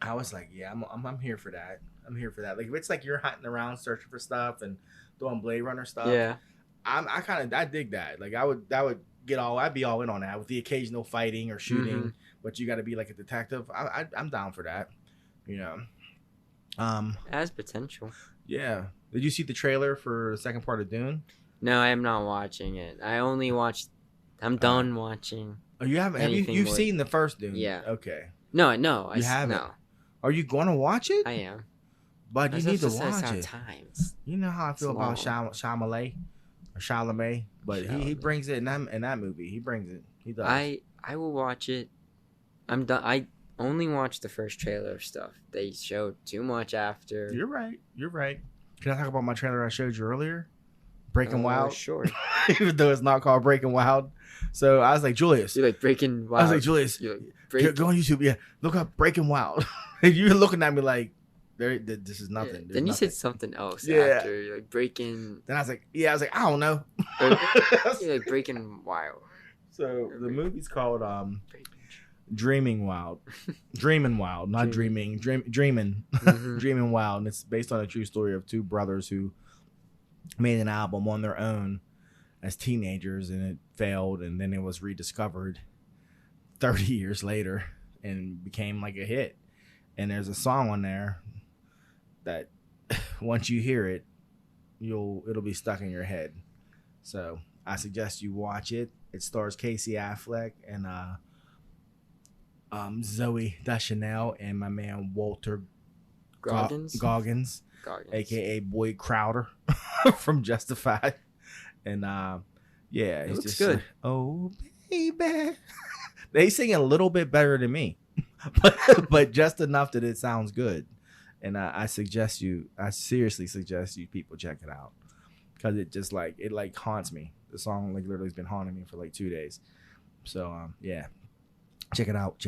I was like, yeah, I'm here for that. I'm here for that. Like if it's like you're hunting around searching for stuff and doing Blade Runner stuff. Yeah. I dig that. Like I'd be all in on that with the occasional fighting or shooting, Mhm. but you got to be like a detective. I'm down for that. You know. It has potential. Yeah. Did you see the trailer for the second part of Dune? No, I am not watching it. I only watched. I'm done watching. Oh, you haven't? Have you? Anything You've with- seen the first Dune? Yeah. Okay. No. You haven't? No, Are you going to watch it? I am. But you need to watch It's it. times. You know how I feel about It's Chalamet or Chalamet, but he Chalamet. brings it in that movie. He brings it. He does. I will watch it. I'm done. I only watched the first trailer of stuff. They showed too much after. You're right. You're right. Can I talk about my trailer I showed you earlier? Breaking Wild. Sure. Even though it's not called Breaking Wild. So I was like, Julius. You're like Breaking Wild. I was like, Julius, You're like, go on YouTube. Yeah, look up Breaking Wild. And you're looking at me like, this is nothing. There's Then you nothing. said something else Yeah. after. You're like Breaking. Then I was like, I don't know. You're like Breaking Wild. So the movie's called Breaking. Dreaming Wild. Dreaming Wild, not dreaming. Dreaming. Mhm. Dreaming Wild. And it's based on a true story of two brothers who made an album on their own. as teenagers, and it failed, and then it was rediscovered 30 years later and became like a hit. And there's a song on there that once you hear it, it'll be stuck in your head. So I suggest you watch it. It stars Casey Affleck and Zoe Deschanel and my man Walter Goggins, aka Boyd Crowder from Justified. And yeah, it it's looks just good. Like, oh baby, they sing a little bit better than me, but just enough that it sounds good. And I seriously suggest you people check it out, because it just it haunts me. The song literally has been haunting me for 2 days. So yeah, check it out.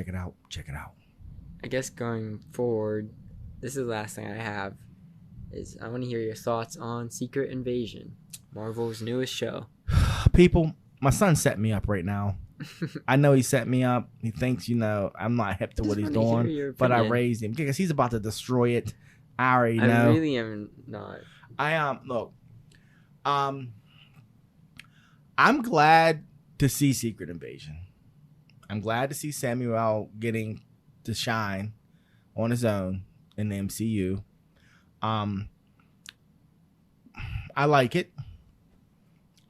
I guess going forward, this is the last thing I have. Is I want to hear your thoughts on Secret Invasion, Marvel's newest show. People, my son set me up right now. I know he set me up. He thinks, I'm not hip to what he's doing, but I raised him because he's about to destroy it. I already know. I really am not. Look, I'm glad to see Secret Invasion. I'm glad to see Samuel getting to shine on his own in the MCU. I like it.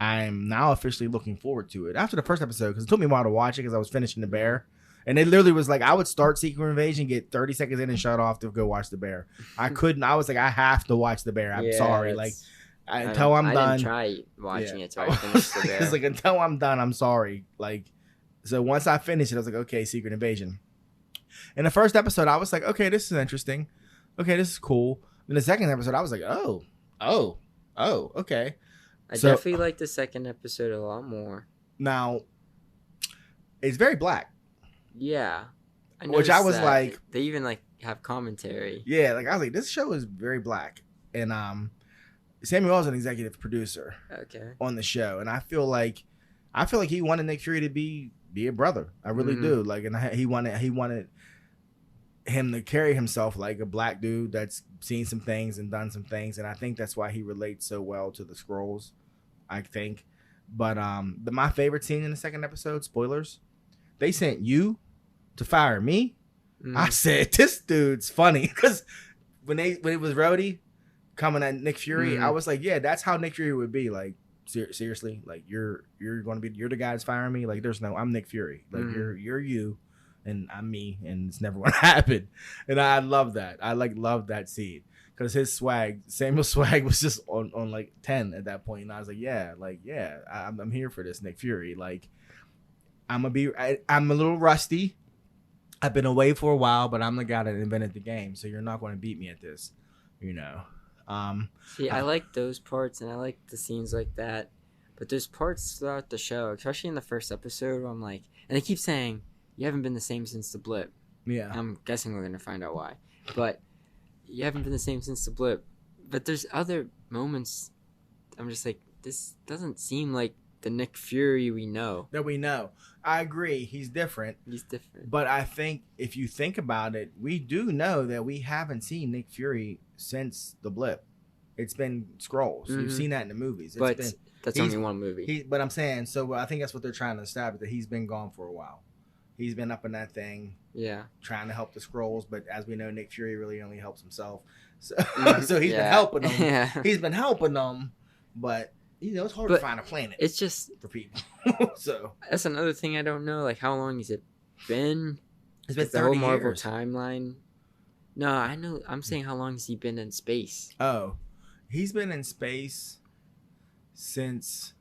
I'm now officially looking forward to it after the first episode, because it took me a while to watch it because I was finishing The Bear, and it literally was like I would start Secret Invasion, get 30 seconds in, and shut off to go watch The Bear. I couldn't. I was like, I have to watch The Bear. I'm sorry, until I'm done. I didn't try watching it till I finished The Bear. It's until I'm done, I'm sorry. So once I finished it, I was like, okay, Secret Invasion. In the first episode, I was like, okay, this is interesting. Okay, this is cool. In the second episode, I was like, oh, okay. I definitely like the second episode a lot more. Now, it's very black. Yeah. Which I was like... They even have commentary. Yeah, I was like, this show is very black. And Samuel's an executive producer on the show. And I feel like he wanted Nick Fury to be a brother. I really do. And he wanted him to carry himself like a black dude that's seen some things and done some things, and I think that's why he relates so well to the Skrulls, I think. But my favorite scene in the second episode, spoilers, they sent you to fire me. I said, this dude's funny, because when it was Rhodey coming at Nick Fury, I was like, yeah, that's how Nick Fury would be. Seriously, you're the guy that's firing me. I'm Nick Fury. You're you. And I'm me, and it's never going to happen. And I love that. I love that scene, because his Samuel's swag was just on 10 at that point. And I was like, I'm here for this, Nick Fury. I'm a little rusty. I've been away for a while, but I'm the guy that invented the game. So you're not going to beat me at this, See, I like those parts, and I like the scenes like that. But there's parts throughout the show, especially in the first episode, where I'm like, and they keep saying, you haven't been the same since the blip. Yeah. I'm guessing we're going to find out why. But you haven't been the same since the blip. But there's other moments I'm just like, this doesn't seem like the Nick Fury we know. That we know. I agree. He's different. But I think if you think about it, we do know that we haven't seen Nick Fury since the blip. It's been Skrulls. You've seen that in the movies. That's only one movie. But I'm saying, so I think that's what they're trying to establish, that he's been gone for a while. He's been up in that thing, trying to help the Skrulls. But as we know, Nick Fury really only helps himself. So, so he's been helping them. Yeah. He's been helping them, but it's hard to find a planet. It's just for people. So that's another thing I don't know. How long has it been? It's been 30 the whole Marvel years. Timeline. No, I know. I'm saying how long has he been in space? Oh, he's been in space since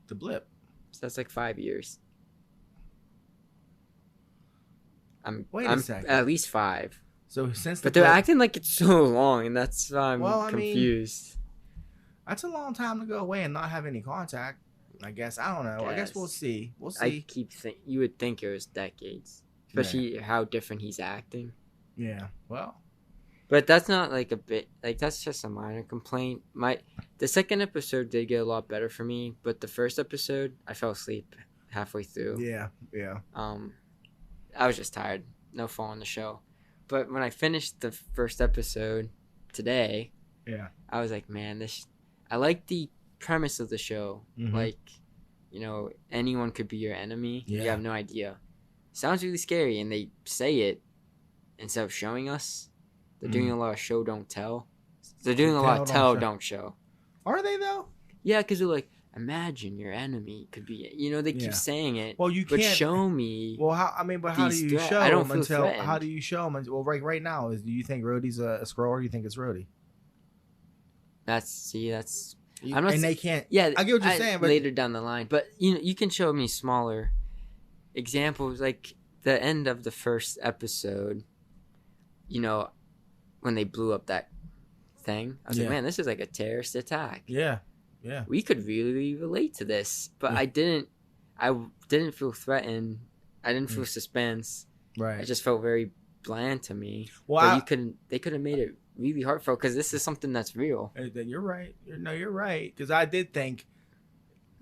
the blip. So that's 5 years. Wait a second. At least 5. So since but they're acting like it's so long, and that's why I'm confused. That's a long time to go away and not have any contact. I guess I don't know. I guess we'll see. I keep you would think it was decades, especially how different he's acting. Yeah. Well. But that's not a bit that's just a minor complaint. The second episode did get a lot better for me, but the first episode I fell asleep halfway through. Yeah. I was just tired. No following the show. But when I finished the first episode today, I was like, man, I like the premise of the show. Mhm. Like, you know, anyone could be your enemy. Yeah. You have no idea. Sounds really scary, and they say it instead of showing us. They're doing a lot of show don't tell. They're doing a lot of tell don't show. Are they though? Yeah, because they're like, imagine your enemy could be. You know, they keep saying it. Well, you but can't show me. Well, how do you show I don't them feel until? threatened. How do you show them? Well, right now is. Do you think Rhodey's a Skrull, or do you think it's Rhodey? That's. I'm not. And they can't. Yeah, I get what you're saying, but later down the line, but you can show me smaller examples, like the end of the first episode. You know, when they blew up that thing, I was like, man, this is like a terrorist attack. Yeah. We could really relate to this, but I didn't feel threatened. I didn't feel suspense. Right. It just felt very bland to me. Well, but they could have made it really heartfelt because this is something that's real. You're right. You're right. Because I did think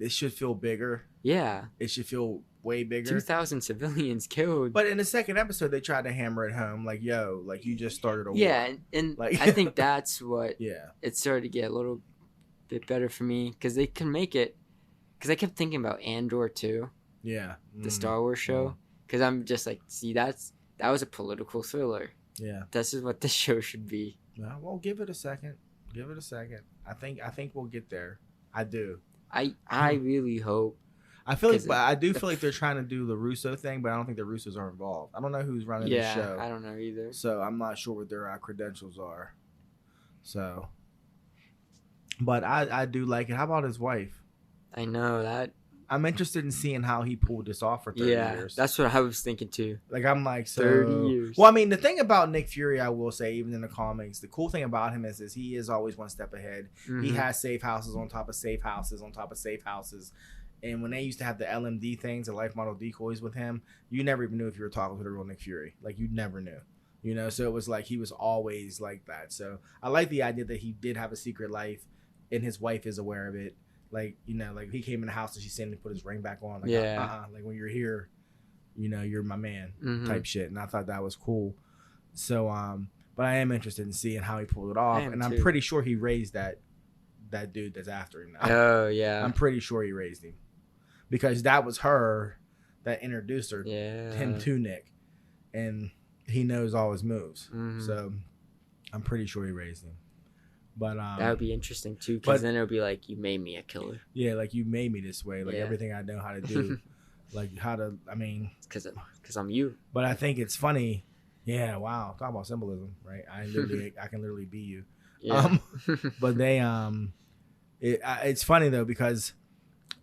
it should feel bigger. Yeah. It should feel way bigger. 2,000 civilians killed. But in the second episode, they tried to hammer it home, like, yo, like you just started a war. Yeah, and like, I think that's what. Yeah. It started to get a little bit better for me because they can make it. Because I kept thinking about Andor too. Yeah. The Star Wars show. Because I'm just like, see, that was a political thriller. Yeah. This is what this show should be. Well, give it a second. I think we'll get there. I do. I really hope. I feel like, but I do feel like they're trying to do the Russo thing, but I don't think the Russos are involved. I don't know who's running the show. I don't know either. So I'm not sure what their credentials are. So, but I do like it. How about his wife? I know that. I'm interested in seeing how he pulled this off for 30 years. That's what I was thinking too. Like, I'm like, so 30 years. Well, I mean, the thing about Nick Fury, I will say, even in the comics, the cool thing about him is he is always one step ahead. Mm-hmm. He has safe houses on top of safe houses on top of safe houses. And when they used to have the LMD things, the life model decoys with him, you never even knew if you were talking to the real Nick Fury. Like, you never knew. You know, so it was like he was always like that. So I like the idea that he did have a secret life and his wife is aware of it. Like, you know, like he came in the house and she's saying to put his ring back on. Like, like when you're here, you know, you're my man type shit. And I thought that was cool. So, but I am interested in seeing how he pulled it off. And I'm pretty sure he raised that dude that's after him now. Oh, yeah. I'm pretty sure he raised him. Because that was her that introduced him to Nick. And he knows all his moves. Mm-hmm. So I'm pretty sure he raised him. But that would be interesting too, because then it would be like, you made me a killer. Yeah, like you made me this way. Like everything I know how to do. Like how to, I mean. Because I'm you. But I think it's funny. Yeah, wow. Talk about symbolism, right? I can literally be you. Yeah. But they, it's funny though, because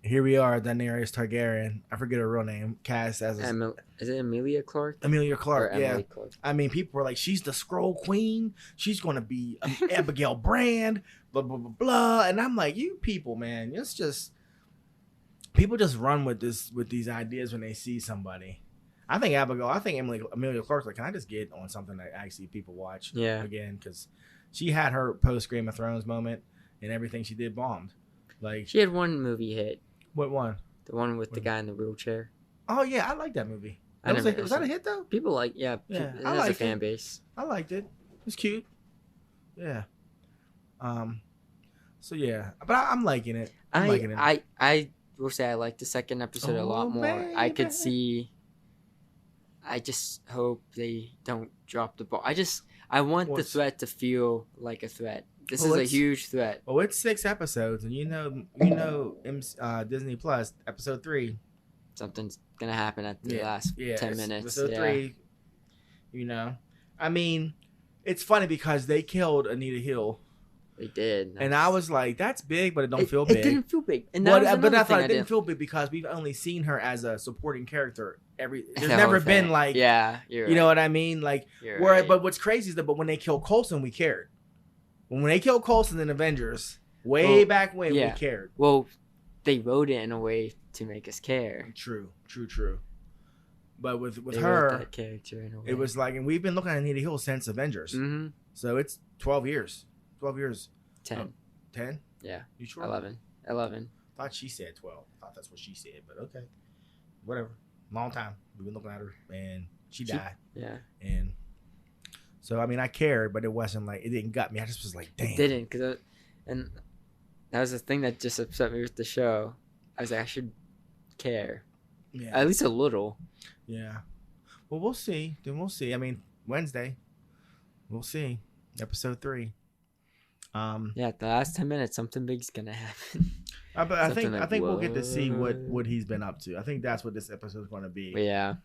here we are, Daenerys Targaryen. I forget her real name. Cast as is it Emilia Clarke? Emilia Clarke, yeah. Emily Clarke. I mean, people were like, she's the Skrull Queen. She's going to be Abigail Brand, blah, blah, blah, blah. And I'm like, you people, man, it's just, people just run with these ideas when they see somebody. I think Emilia Clarke's like, can I just get on something that actually people watch again? Because she had her post Game of Thrones moment and everything she did bombed. Like, she had one movie hit. What one? The one with the guy in the wheelchair. Oh, yeah, I like that movie. Was that a hit, though? People like, it has a fan base. I liked it. It was cute. Yeah. So, yeah. But I'm liking it. I will say I like the second episode a lot more. Baby. I could see... I just hope they don't drop the ball. I want the threat to feel like a threat. This is a huge threat. Well, it's 6 episodes, and you know, Disney Plus, episode 3. Something's gonna happen at the last 10 minutes. Episode 3. You know, I mean, it's funny because they killed Anita Hill. They did, and I was like, "That's big, but it don't feel big." It didn't feel big, and but I thought it didn't feel big because we've only seen her as a supporting character. There's never been like, you know what I mean? Like, but what's crazy is that, but when they killed Coulson, we cared. When they killed Coulson in Avengers, back when, we cared. Well, they wrote it in a way to make us care. True. But with her, that character in a way. It was like, and we've been looking at Anita Hill since Avengers. Mm-hmm. So it's 12 years. 12 years. 10. 10? Yeah. You sure? 11. Thought she said 12. Thought that's what she said, but okay. Whatever. Long time. We've been looking at her, and she died. Yeah. And so, I mean, I cared, but it wasn't like, it didn't gut me. I just was like, damn. It didn't, and That was the thing that just upset me with the show. I was like, I should care. Yeah. At least a little. Yeah. Well, we'll see. Then we'll see. I mean, Wednesday. We'll see. Episode 3. Yeah, the last 10 minutes, something big's gonna happen. But I think we'll get to see what he's been up to. I think that's what this episode is going to be. Yeah.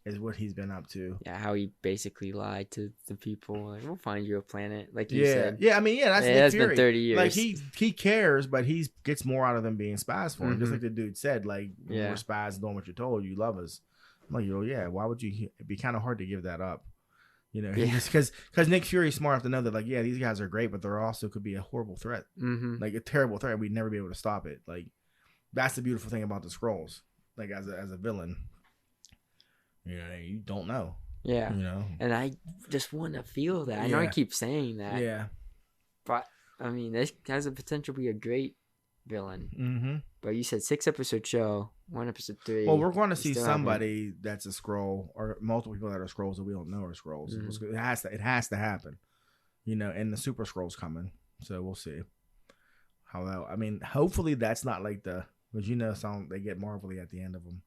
Is what he's been up to. Yeah, how he basically lied to the people. Like, we'll find you a planet, like you said. Yeah, I mean, that's it has been 30 years. Like, he cares, but he gets more out of them being spies for him. Just like the dude said, like, we're spies doing what you're told. You love us. I'm like, yeah, why would you? It'd be kind of hard to give that up. You know, because Nick Fury's smart enough to know that, like, yeah, these guys are great, but there also could be a horrible threat, like a terrible threat. We'd never be able to stop it. Like, that's the beautiful thing about the Skrulls. Like, as a villain, you know, you don't know. Yeah, you know, and I just want to feel that. I know I keep saying that. Yeah, but I mean, this has the potential to be a great villain. Mm-hmm. But you said 6-episode show, 1 episode 3. Well, we're going to see somebody that's a Skrull, or multiple people that are Skrulls that we don't know are Skrulls. It has to happen, you know. And the Super Skrull's coming, so we'll see how that. I mean, hopefully that's not like because you know, they get Marvel-y at the end of them.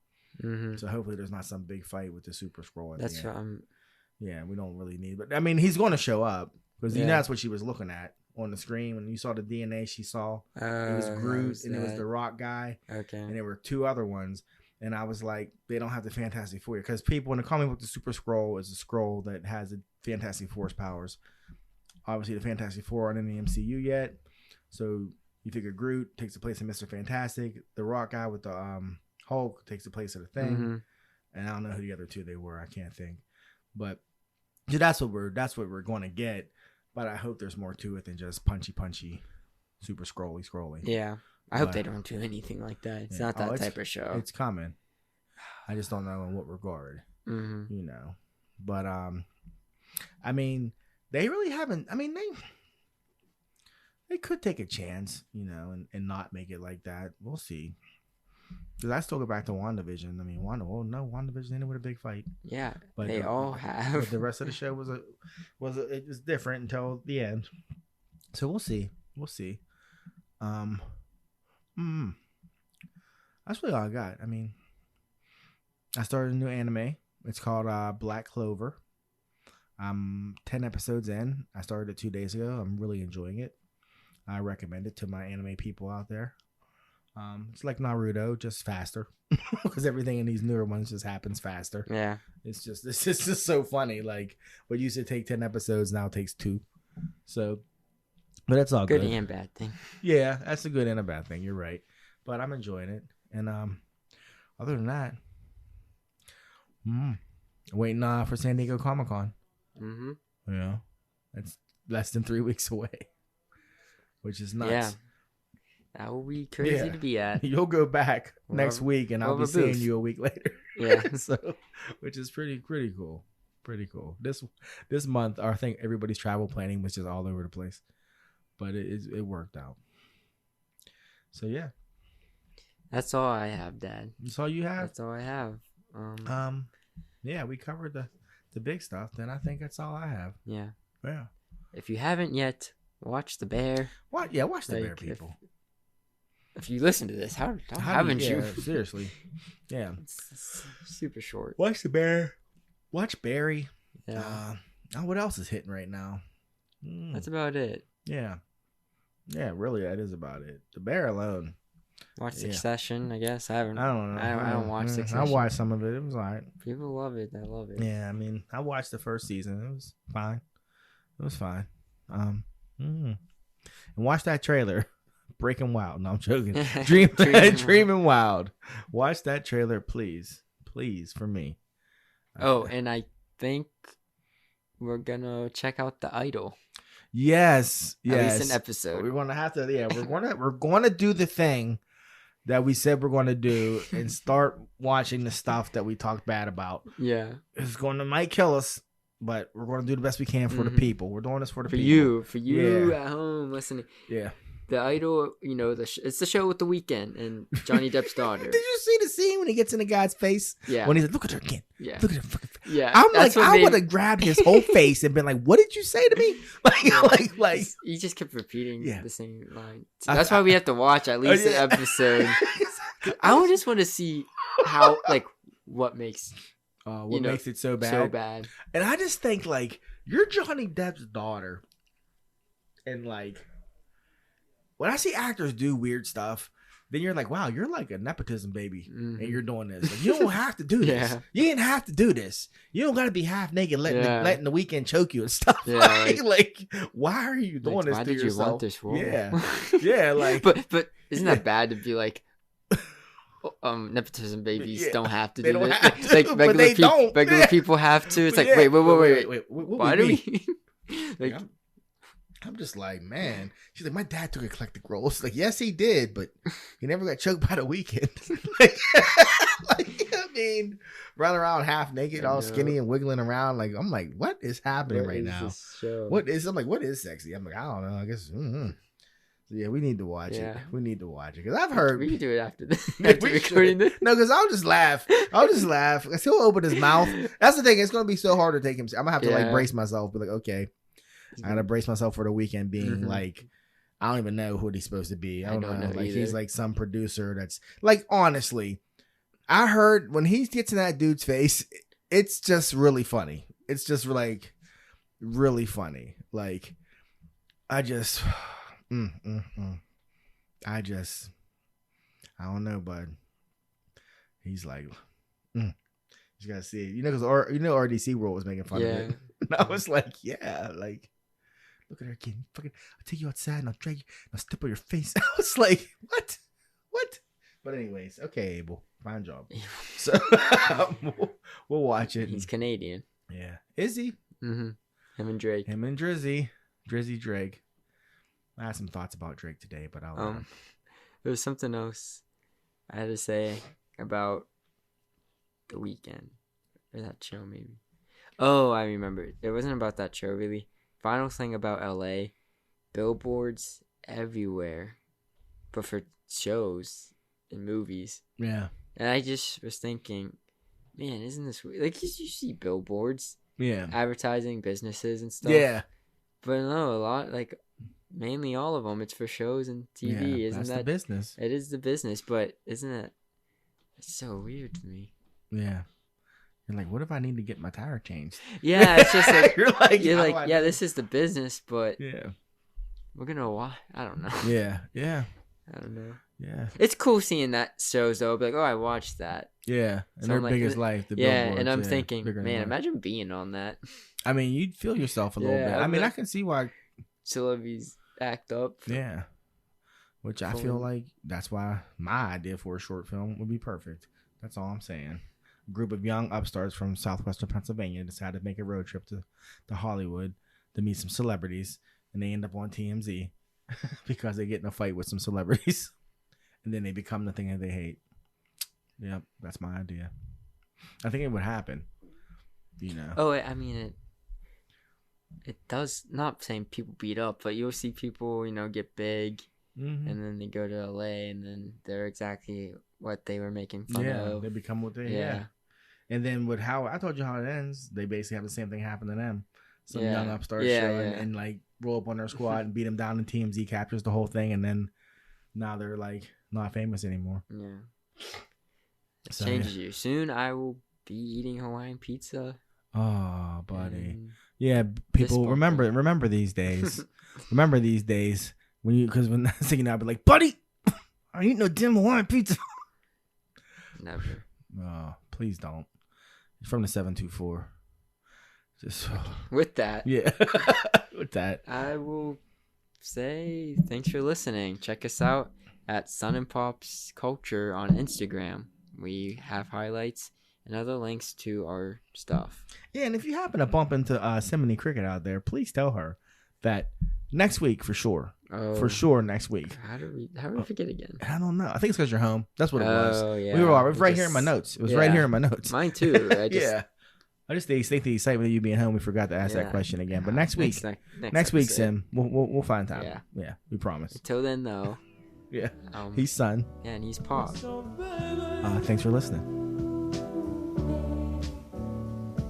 So hopefully there's not some big fight with the Super Skrull. That's what I'm. Yeah, we don't really need, but I mean, he's going to show up because you know that's what she was looking at on the screen when you saw the DNA. She saw it was Groot and it was the Rock guy. Okay, and there were 2 other ones, and I was like, they don't have the Fantastic Four because people in the comic book, the Super Skrull is a Skrull that has the Fantastic Four's powers. Obviously, the Fantastic Four aren't in the MCU yet, so you figure Groot takes the place of Mr. Fantastic. The Rock guy with the Hulk takes the place of the Thing, and I don't know who the other 2 they were. I can't think, but yeah, that's what we're going to get. But I hope there's more to it than just punchy, super scrolly. Yeah, I hope they don't do anything like that. It's not that type of show. It's coming. I just don't know in what regard, you know. But I mean, they really haven't. I mean, they could take a chance, you know, and not make it like that. We'll see. Because I still go back to WandaVision. I mean, WandaVision ended with a big fight. Yeah, but they all have. But the rest of the show it was different until the end. So we'll see. That's really all I got. I mean, I started a new anime. It's called Black Clover. I'm 10 episodes in. I started it 2 days ago. I'm really enjoying it. I recommend it to my anime people out there. It's like Naruto, just faster, because everything in these newer ones just happens faster. Yeah, it's just so funny. Like what used to take 10 episodes now takes 2. So, but that's all good. Good and bad thing. Yeah, that's a good and a bad thing. You're right, but I'm enjoying it. And other than that, waiting for San Diego Comic-Con. Yeah, that's less than 3 weeks away, which is nuts. Yeah. That will be crazy to be at. You'll go back next week, and I'll be seeing you a week later. Yeah. So, which is pretty cool. Pretty cool. This month, I think everybody's travel planning was just all over the place, but it worked out. So yeah. That's all I have, Dad. That's all you have. That's all I have. Yeah, we covered the big stuff. Then I think that's all I have. Yeah. Yeah. If you haven't yet, watch The Bear. What? Yeah, watch The Bear, people. If you listen to this, how haven't you? Seriously. Yeah. It's super short. Watch The Bear. Watch Barry. Yeah. What else is hitting right now? That's about it. Yeah. Yeah, really, that is about it. The Bear alone. Watch Succession, I guess. I don't know. I don't watch Succession. I watched some of it. It was all right. People love it. I love it. Yeah, I mean, I watched the first season. It was fine. And watch that trailer. Breaking Wild. No, I'm joking. Dreaming Wild. Watch that trailer, please. Please, for me. And I think we're gonna check out The Idol. Yes. At least an episode. We're gonna have to. Yeah, we're gonna do the thing that we said we're gonna do and start watching the stuff that we talked bad about. Yeah, might kill us, but we're gonna do the best we can for the people. We're doing this for the people. For you at home listening. Yeah. The Idol, you know, it's the show with The Weeknd and Johnny Depp's daughter. Did you see the scene when he gets in the guy's face? Yeah. When he's like, look at her again. Yeah. Look at her fucking face. Yeah, I'm like, I would have grabbed his whole face and been like, "What did you say to me?" Like he just kept repeating Yeah. the same line. So that's why we have to watch at least yeah. an episode. I just want to see how, like, what makes what makes it so bad? so bad. And I just think, like, you're Johnny Depp's daughter, and like, when I see actors do weird stuff, then you're like, wow, you're like a nepotism baby, and you're doing this. Like, you don't have to do this. Yeah. You didn't have to do this. You don't got to be half naked, letting the weekend choke you and stuff. Yeah, like, why are you doing this why to did yourself? you want this role? Yeah, yeah, like, but isn't that bad to be like, nepotism babies don't have to They do don't this. have to, Like but they don't. regular Yeah. people have to. It's like, Yeah. wait. What Why do mean? we? Like, I'm just like, man. She's like, my dad took eclectic roles. Like, yes, he did, but he never got choked by the weekend. like, I mean, running around half naked, all skinny and wiggling around. Like, I'm like, what is happening right now? I'm like, what is sexy? I'm like, I don't know. I guess. So yeah, we need to watch it. We need to watch it because I've heard we can do it after this. After recording this. No, because I'll just laugh. Because he'll open his mouth. That's the thing. It's gonna be so hard to take him. I'm gonna have to like brace myself. Be like, okay, I gotta brace myself for the weekend. Being like, I don't even know who he's supposed to be. I don't know. Like either. He's like some producer that's like, honestly, I heard when he gets in that dude's face, it's just really funny. It's just like really funny. Like, I just. I don't know, bud. He's like, you gotta see it, because RDC World was making fun of it. And I was like, yeah, like, look at her kid. Fucking, I'll take you outside and I'll drag you and I'll step on your face. I was like, what? But anyways, okay, Abel, fine job. So we'll watch it. He's Canadian. Yeah, is he? Mm-hmm. Him and Drake. Drizzy Drake. I had some thoughts about Drake today, but I'll. There was something else I had to say about The Weeknd or that show, maybe. Oh, I remember. It wasn't about that show, really. Final thing about LA, billboards everywhere, but for shows and movies. Yeah. And I just was thinking, man, isn't this weird? Like, you see billboards, advertising businesses and stuff. Yeah. But no, a lot, like, mainly all of them, it's for shows and TV. Yeah, isn't that's that the business? It is the business, but isn't it? It's so weird to me. Yeah, you're like, what if I need to get my tire changed? Yeah, it's just like you're like, yeah, this is the business, but yeah, we're gonna watch. I don't know. Yeah. I don't know. Yeah, it's cool seeing that shows though. Be like, oh, I watched that. Yeah, and their biggest life. The and I'm thinking, man, imagine being on that. I mean, you'd feel yourself a little bit. I mean, I can see why celebrities act up. Yeah, which I feel like that's why my idea for a short film would be perfect. That's all I'm saying. A group of young upstarts from southwestern Pennsylvania decided to make a road trip to Hollywood to meet some celebrities, and they end up on TMZ because they get in a fight with some celebrities, and then they become the thing that they hate. Yep, that's my idea. I think it would happen. Oh, I mean it does, not saying people beat up, but you'll see people, get big, and then they go to LA, and then they're exactly what they were making fun of. Yeah, they become what they And then with how I told you how it ends, they basically have the same thing happen to them. Some young upstart show and like roll up on their squad and beat them down, and TMZ captures the whole thing, and then now they're like not famous anymore. Yeah, it changes you. Soon I will be eating Hawaiian pizza. Oh, buddy. Yeah, people remember these days. Remember these days because when I was thinking, I'd be like, buddy, I ain't no damn Hawaiian pizza. Never. Oh, please don't. It's from the 724. Just with that. Yeah. With that. I will say thanks for listening. Check us out at Sun and Pops Culture on Instagram. We have highlights and other links to our stuff. Yeah, and if you happen to bump into Simony Cricket out there, please tell her that next week for sure. Oh, for sure next week. How do we forget again? I don't know. I think it's because you're home. That's what it was. Oh, yeah. It was right here in my notes. It was right here in my notes. Mine too. I just think the excitement of you being home. We forgot to ask that question again. But next week, next week, Sim, we'll find time. Yeah, we promise. Until then, though. Yeah, he's Sun. Yeah, and he's Pop. Thanks for listening.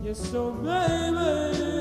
Yes, so baby.